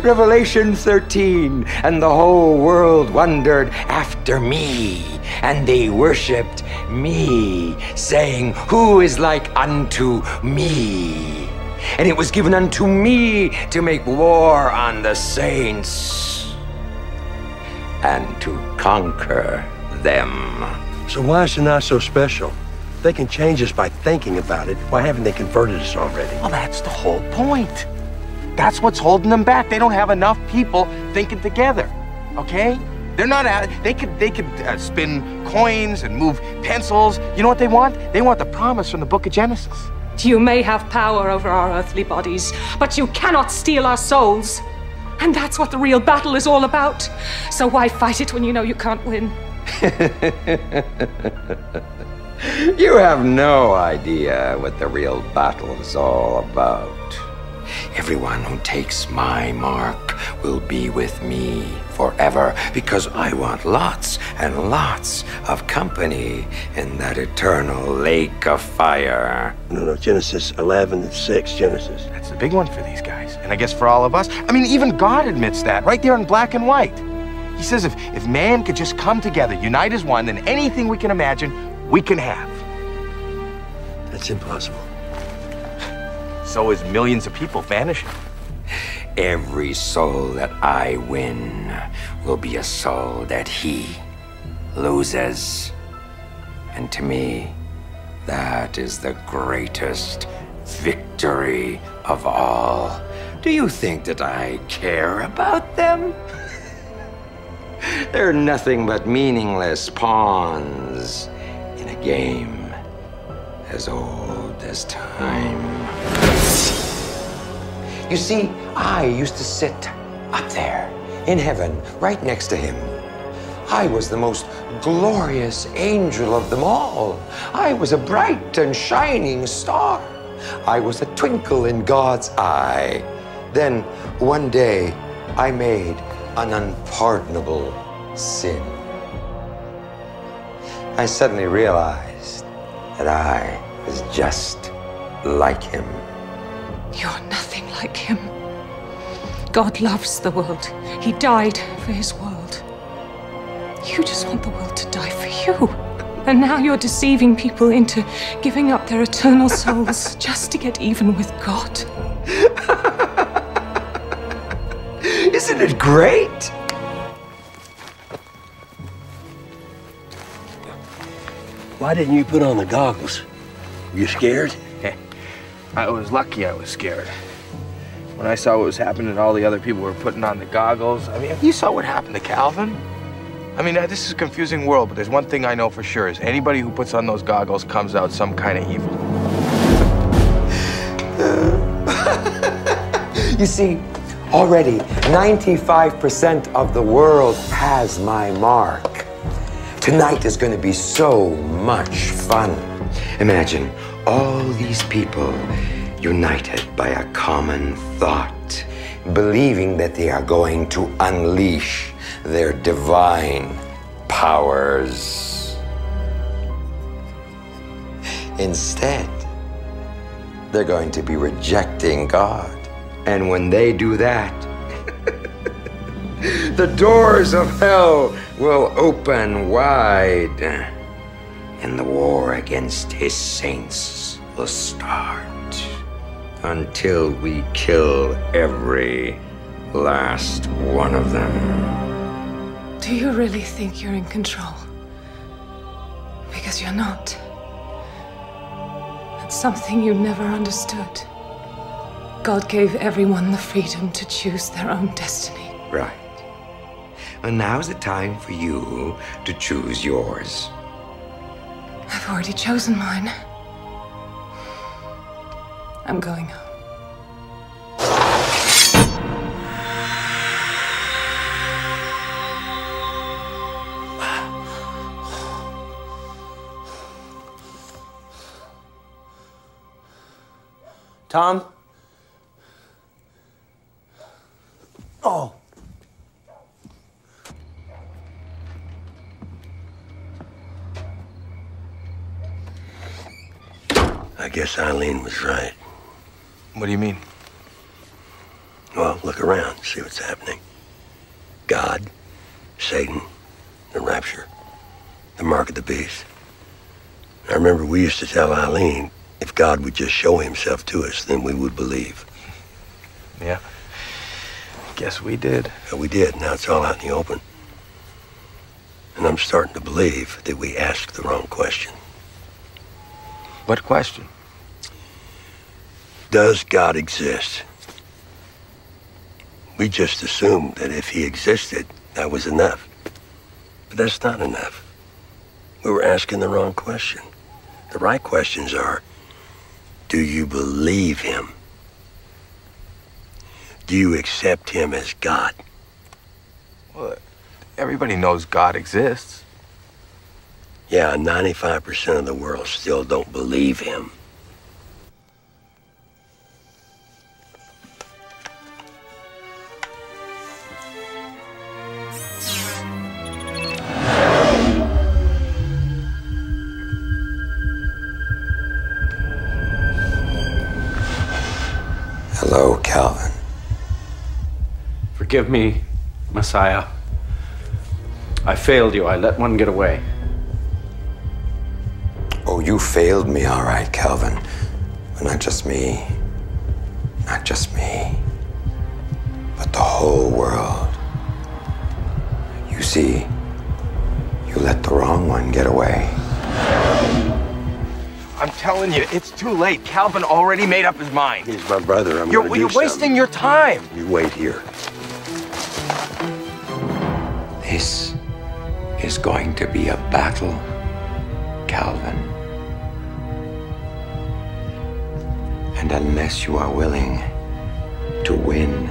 Revelation 13, and the whole world wondered after me, and they worshipped me, saying, "Who is like unto me?" And it was given unto me to make war on the saints and to conquer them. So why is tonight so special? They can change us by thinking about it. Why haven't they converted us already? Well, that's the whole point. That's what's holding them back. They don't have enough people thinking together, okay? They're not out. They could spin coins and move pencils. You know what they want? They want the promise from the book of Genesis. You may have power over our earthly bodies, but you cannot steal our souls. And that's what the real battle is all about. So why fight it when you know you can't win? You have no idea what the real battle is all about. Everyone who takes my mark will be with me forever, because I want lots and lots of company in that eternal lake of fire. No, Genesis 11:6, Genesis. That's the big one for these guys, and I guess for all of us. I mean, even God admits that, right there in black and white. He says if man could just come together, unite as one, then anything we can imagine, we can have. That's impossible. So is millions of people vanishing. Every soul that I win will be a soul that he loses. And to me, that is the greatest victory of all. Do you think that I care about them? They're nothing but meaningless pawns in a game as old as time. You see, I used to sit up there in heaven, right next to him. I was the most glorious angel of them all. I was a bright and shining star. I was a twinkle in God's eye. Then, one day, I made an unpardonable sin. I suddenly realized that I was just like him. You're nothing like him. God loves the world. He died for his world. You just want the world to die for you. And now you're deceiving people into giving up their eternal souls just to get even with God. Isn't it great? Why didn't you put on the goggles? Were you scared? I was lucky I was scared. When I saw what was happening and all the other people were putting on the goggles, I mean, you saw what happened to Calvin. I mean, this is a confusing world, but there's one thing I know for sure is anybody who puts on those goggles comes out some kind of evil. You see, already 95% of the world has my mark. Tonight is going to be so much fun. Imagine all these people united by a common thought. believing that they are going to unleash their divine powers. Instead, they're going to be rejecting God. And when they do that, the doors of hell will open wide, and the war against his saints will start until we kill every last one of them. Do you really think you're in control? Because you're not. It's something you never understood. God gave everyone the freedom to choose their own destiny. Right. And now's the time for you to choose yours. I've already chosen mine. I'm going home. Tom? Oh. I guess Eileen was right. What do you mean? Well, look around, see what's happening. God, Satan, the rapture, the mark of the beast. I remember we used to tell Eileen, if God would just show himself to us, then we would believe. Yeah. Guess we did. Yeah, we did. Now it's all out in the open. And I'm starting to believe that we asked the wrong question. What question? Does God exist? We just assumed that if he existed, that was enough. But that's not enough. We were asking the wrong question. The right questions are, do you believe him? Do you accept him as God? Well, everybody knows God exists. Yeah, 95% of the world still don't believe him. Hello, Calvin. Forgive me, Messiah. I failed you. I let one get away. Oh, you failed me, all right, Calvin. But not just me. Not just me. But the whole world. You see, you let the wrong one get away. I'm telling you, it's too late. Calvin already made up his mind. He's my brother. You're wasting your time. You wait here. This is going to be a battle, Calvin. And unless you are willing to win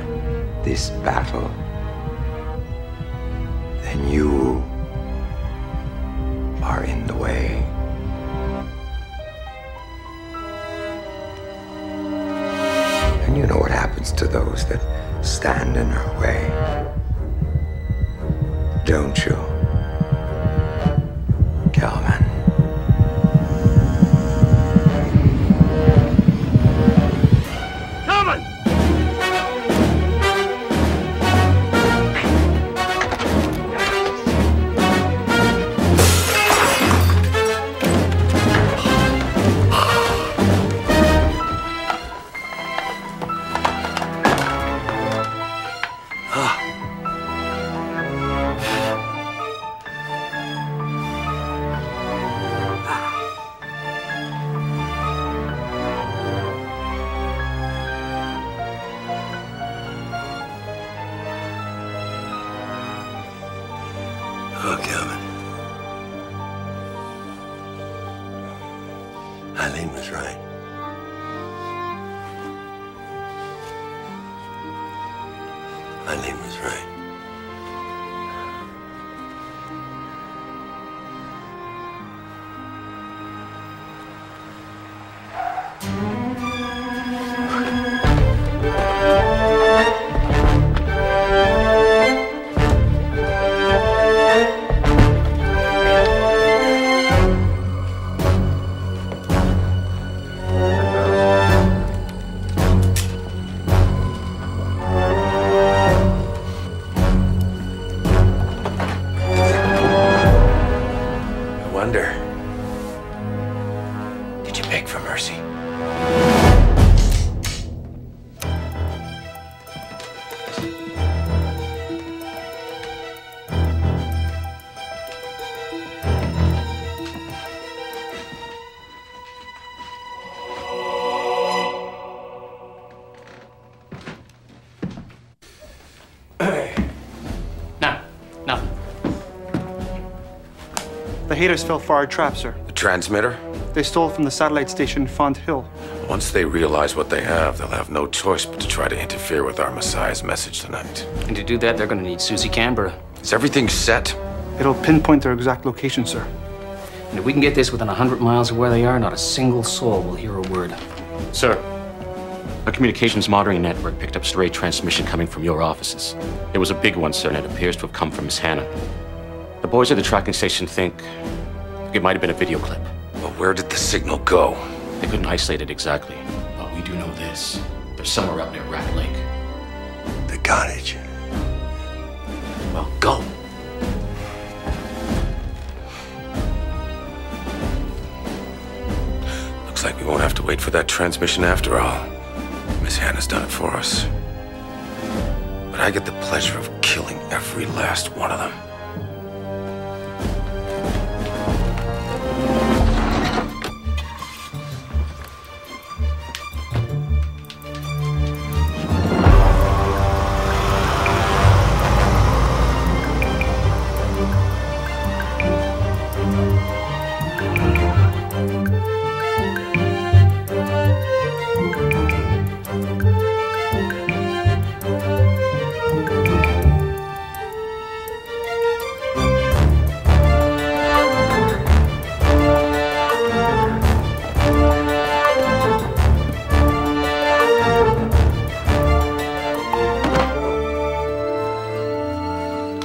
this battle, then you are in the way. And you know what happens to those that stand in our way, don't you, Calvin? Calvin! Oh, Calvin. Eileen was right. Eileen was right. haters fell for our trap, sir. The transmitter? They stole from the satellite station in Font Hill. Once they realize what they have, they'll have no choice but to try to interfere with our Messiah's message tonight. And to do that, they're going to need Susie Canboro. Is everything set? It'll pinpoint their exact location, sir. And if we can get this within 100 miles of where they are, not a single soul will hear a word. Sir, a communications monitoring network picked up stray transmission coming from your offices. It was a big one, sir, and it appears to have come from Miss Hannah. The boys at the tracking station think it might have been a video clip. Well, where did the signal go? They couldn't isolate it exactly, but we do know this. They're somewhere up near Rat Lake. The cottage. Well, go. Looks like we won't have to wait for that transmission after all. Miss Hannah's done it for us. But I get the pleasure of killing every last one of them.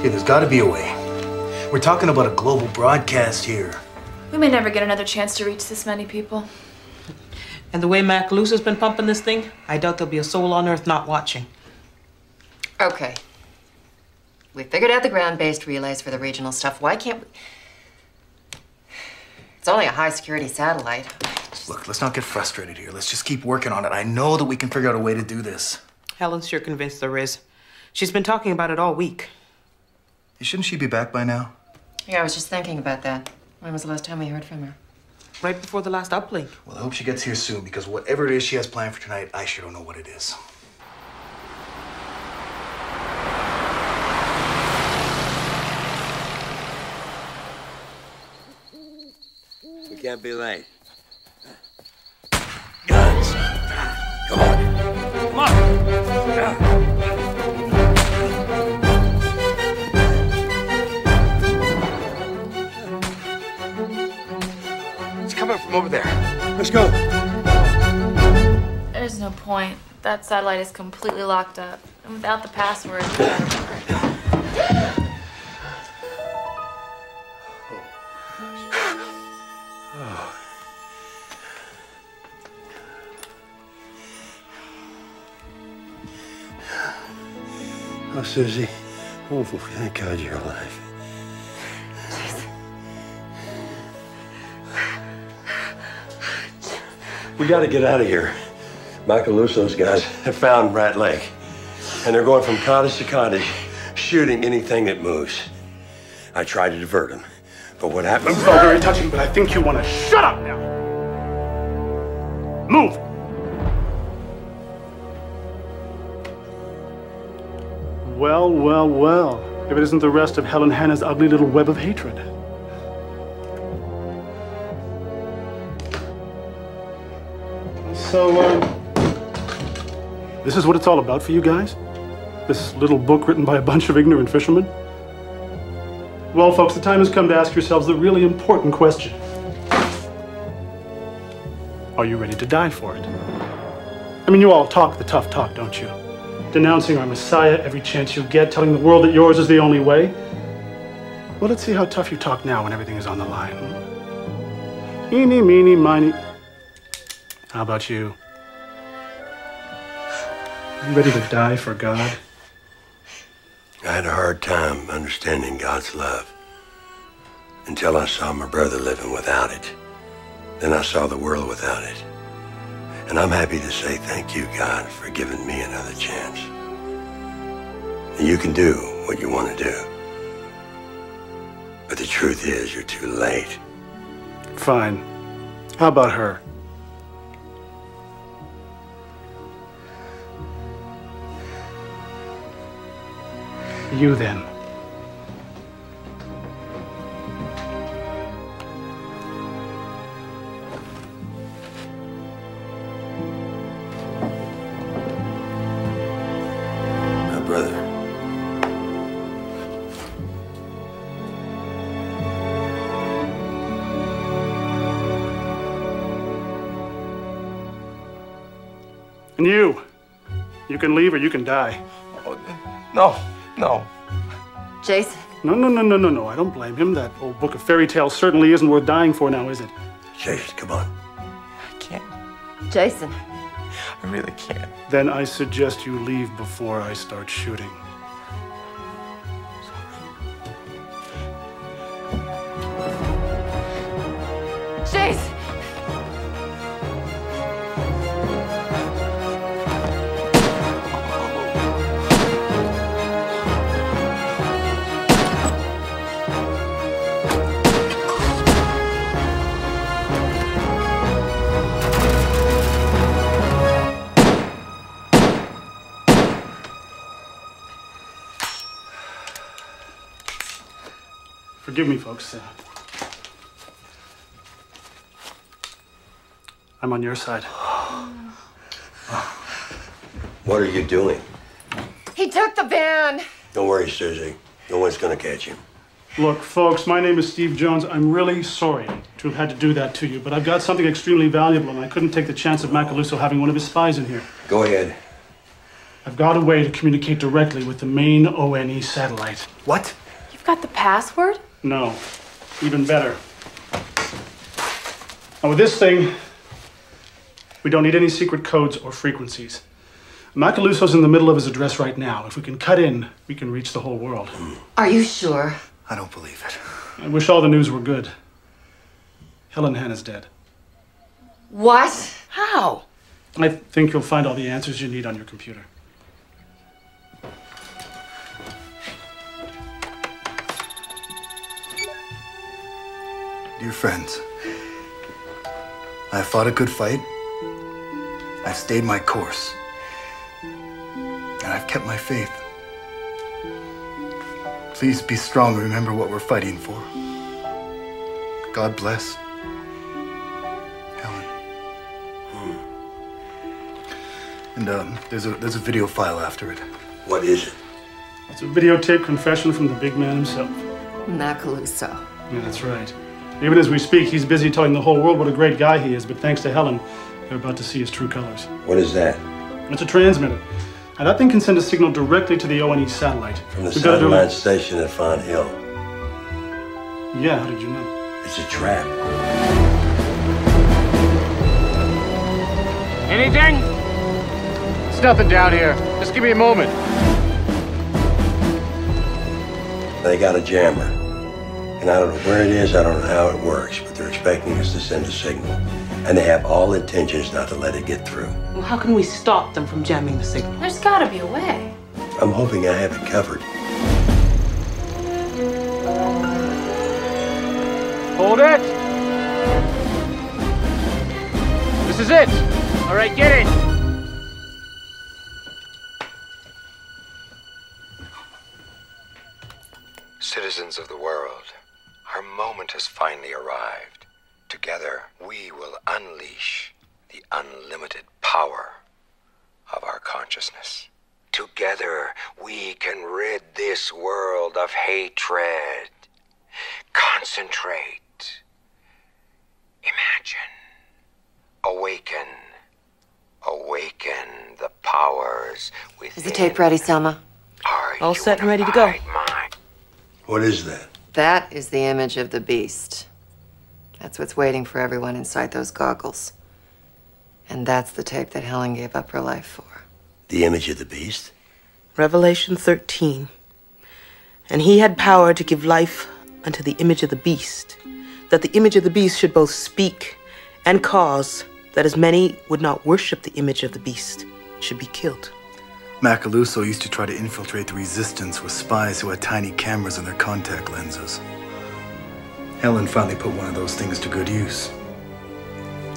There's got to be a way. We're talking about a global broadcast here. We may never get another chance to reach this many people. And the way Macalouso's been pumping this thing, I doubt there'll be a soul on Earth not watching. Okay. We figured out the ground-based relays for the regional stuff. Why can't we... It's only a high-security satellite. Look, let's not get frustrated here. Let's just keep working on it. I know that we can figure out a way to do this. Helen's sure convinced there is. She's been talking about it all week. Shouldn't she be back by now? Yeah, I was just thinking about that. When was the last time we heard from her? Right before the last uplink. Well, I hope she gets here soon, because whatever it is she has planned for tonight, I sure don't know what it is. We can't be late. Guns! Come on! Come on! Coming from over there. Let's go. There's no point. That satellite is completely locked up. And without the password, Oh, Susie. Oh, thank God you're alive. We gotta get out of here. Macaluso's guys have found Rat Lake. And they're going from cottage to cottage, shooting anything that moves. I tried to divert them, but what happened? It's all very touching, but I think you want to shut up now. Move! Well, well, well. If it isn't the rest of Helen Hannah's ugly little web of hatred. So, this is what it's all about for you guys? This little book written by a bunch of ignorant fishermen? Well, folks, the time has come to ask yourselves the really important question. Are you ready to die for it? I mean, you all talk the tough talk, don't you? Denouncing our Messiah every chance you get, telling the world that yours is the only way. Well, let's see how tough you talk now when everything is on the line. Eeny, meeny, miny. How about you? Are you ready to die for God? I had a hard time understanding God's love until I saw my brother living without it. Then I saw the world without it. And I'm happy to say thank you, God, for giving me another chance. You can do what you want to do. But the truth is, you're too late. Fine. How about her? You then. And you can leave or you can die. Oh, no, no. Jason. No. I don't blame him. That old book of fairy tales certainly isn't worth dying for now, is it? Jason, come on. I can't. Jason. I really can't. Then I suggest you leave before I start shooting. Jason! Forgive me, folks. I'm on your side. What are you doing? He took the van! Don't worry, Susie. No one's gonna catch him. Look, folks, my name is Steve Jones. I'm really sorry to have had to do that to you, but I've got something extremely valuable, and I couldn't take the chance of Macalousso having one of his spies in here. Go ahead. I've got a way to communicate directly with the main ONE satellite. What? You've got the password? No. Even better. Now, with this thing, we don't need any secret codes or frequencies. Macalusso's in the middle of his address right now. If we can cut in, we can reach the whole world. Are you sure? I don't believe it. I wish all the news were good. Helen Hannah's dead. What? How? I think you'll find all the answers you need on your computer. Dear friends, I have fought a good fight. I've stayed my course. And I've kept my faith. Please be strong and remember what we're fighting for. God bless. Helen. And there's a video file after it. What is it? It's a videotape confession from the big man himself. Macalousso. Yeah, that's right. Even as we speak, he's busy telling the whole world what a great guy he is, but thanks to Helen, they're about to see his true colors. What is that? It's a transmitter. And that thing can send a signal directly to the ONE satellite. From the satellite station at Font Hill. Yeah, how did you know? It's a trap. Anything? It's nothing down here. Just give me a moment. They got a jammer. And I don't know where it is, I don't know how it works, but they're expecting us to send a signal. And they have all intentions not to let it get through. Well, how can we stop them from jamming the signal? There's gotta be a way. I'm hoping I have it covered. Hold it. This is it. All right, get it. Citizens of the world, our moment has finally arrived. Together, we will unleash the unlimited power of our consciousness. Together, we can rid this world of hatred. Concentrate. Imagine. Awaken. Awaken the powers within. Is the tape ready, Selma? All set and ready to go. What is that? That is the image of the beast. That's what's waiting for everyone inside those goggles. And that's the tape that Helen gave up her life for. The image of the beast? Revelation 13. And he had power to give life unto the image of the beast, that the image of the beast should both speak and cause that as many would not worship the image of the beast should be killed. Macalousso used to try to infiltrate the resistance with spies who had tiny cameras in their contact lenses. Helen finally put one of those things to good use.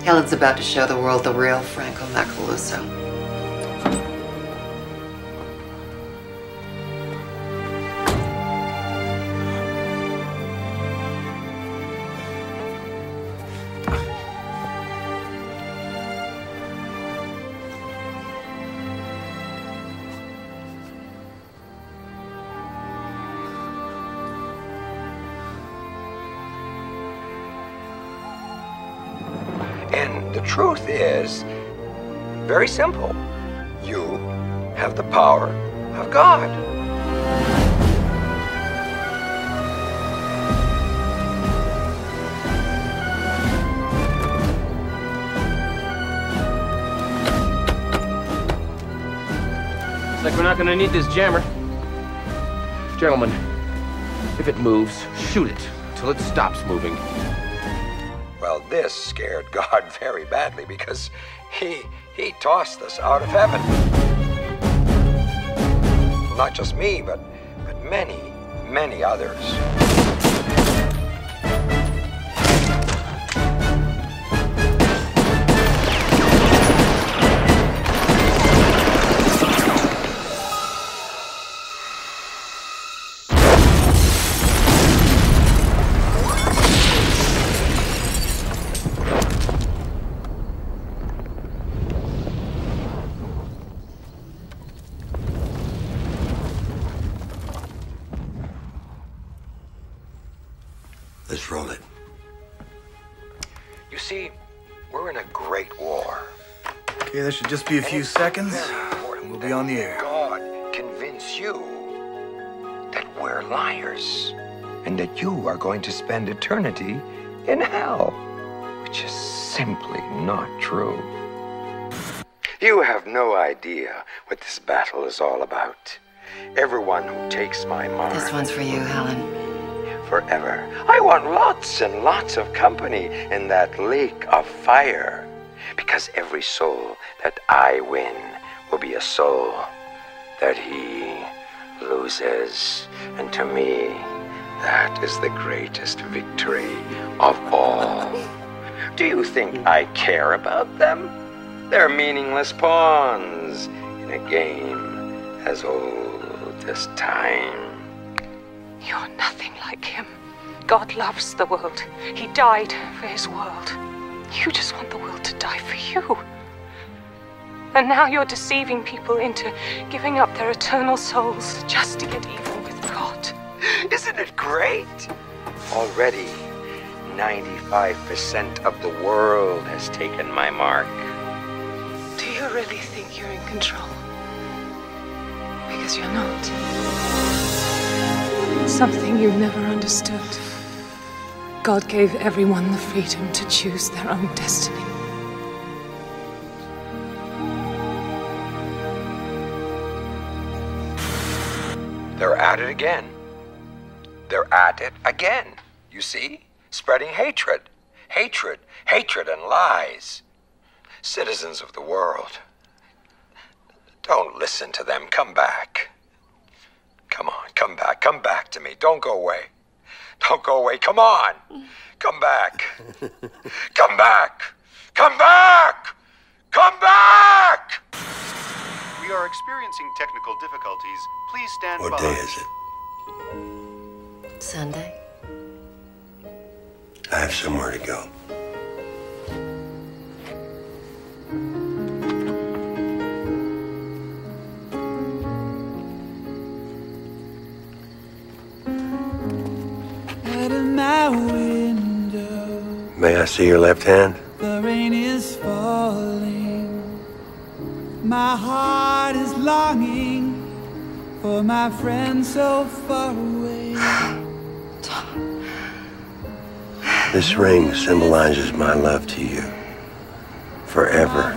Helen's about to show the world the real Franco Macalousso. And the truth is, Very simple. You have the power of God. Looks like we're not gonna need this jammer. Gentlemen, if it moves, shoot it till it stops moving. Well, this scared God very badly because he tossed us out of heaven. Not just me, but many, many others. Let's roll it. You see, we're in a great war. Okay, there should just be a few seconds, and we'll be on the air. God convince you that we're liars and that you are going to spend eternity in hell, which is simply not true. You have no idea what this battle is all about. Everyone who takes my mark. This one's for you, Helen. Forever. I want lots and lots of company in that lake of fire. Because every soul that I win will be a soul that he loses. And to me, that is the greatest victory of all. Do you think I care about them? They're meaningless pawns in a game as old as time. You're nothing like him. God loves the world. He died for his world. You just want the world to die for you. And now you're deceiving people into giving up their eternal souls just to get even with God. Isn't it great? Already, 95% of the world has taken my mark. Do you really think you're in control? Because you're not. Something you never understood. God gave everyone the freedom to choose their own destiny. They're at it again. They're at it again. You see? Spreading hatred. Hatred. Hatred and lies. Citizens of the world. Don't listen to them. Come back. Come on, come back. Come back to me. Don't go away. Don't go away. Come on. Come back. Come back. Come back. Come back! We are experiencing technical difficulties. Please stand by. What day is it? Sunday. I have somewhere to go. May I see your left hand? The rain is falling. My heart is longing for my friend so far away. This ring symbolizes my love to you. Forever.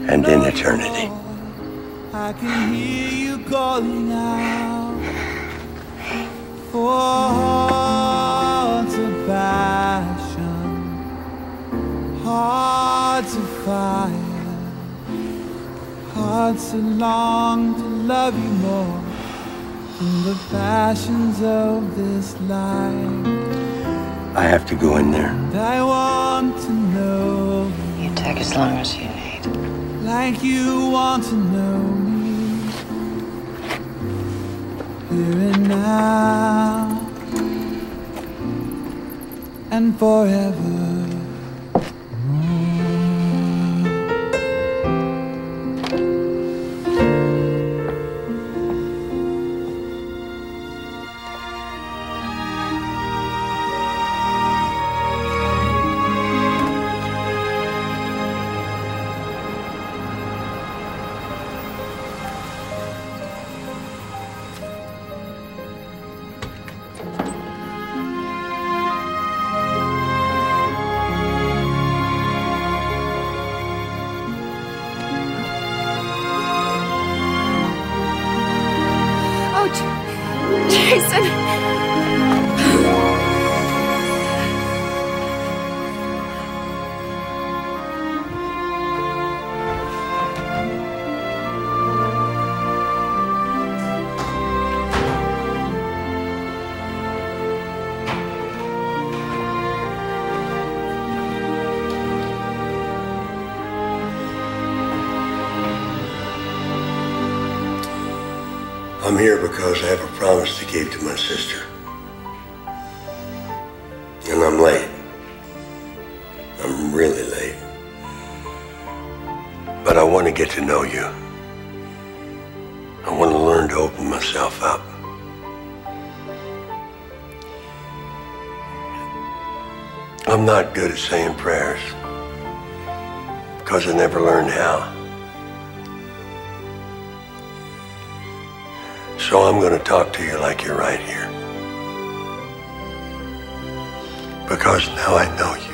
And in eternity. I can hear you calling out for hearts of passion, hearts of fire, hearts that long to love you more than the passions of this life. I have to go in there. And I want to know you. Take as long as you need. Like you want to know me. Here and now, and forever. listen. I'm here because I have a promise to keep to my sister. And I'm late. I'm really late. But I want to get to know you. I want to learn to open myself up. I'm not good at saying prayers because I never learned how. So I'm going to talk to you like you're right here. Because now I know you.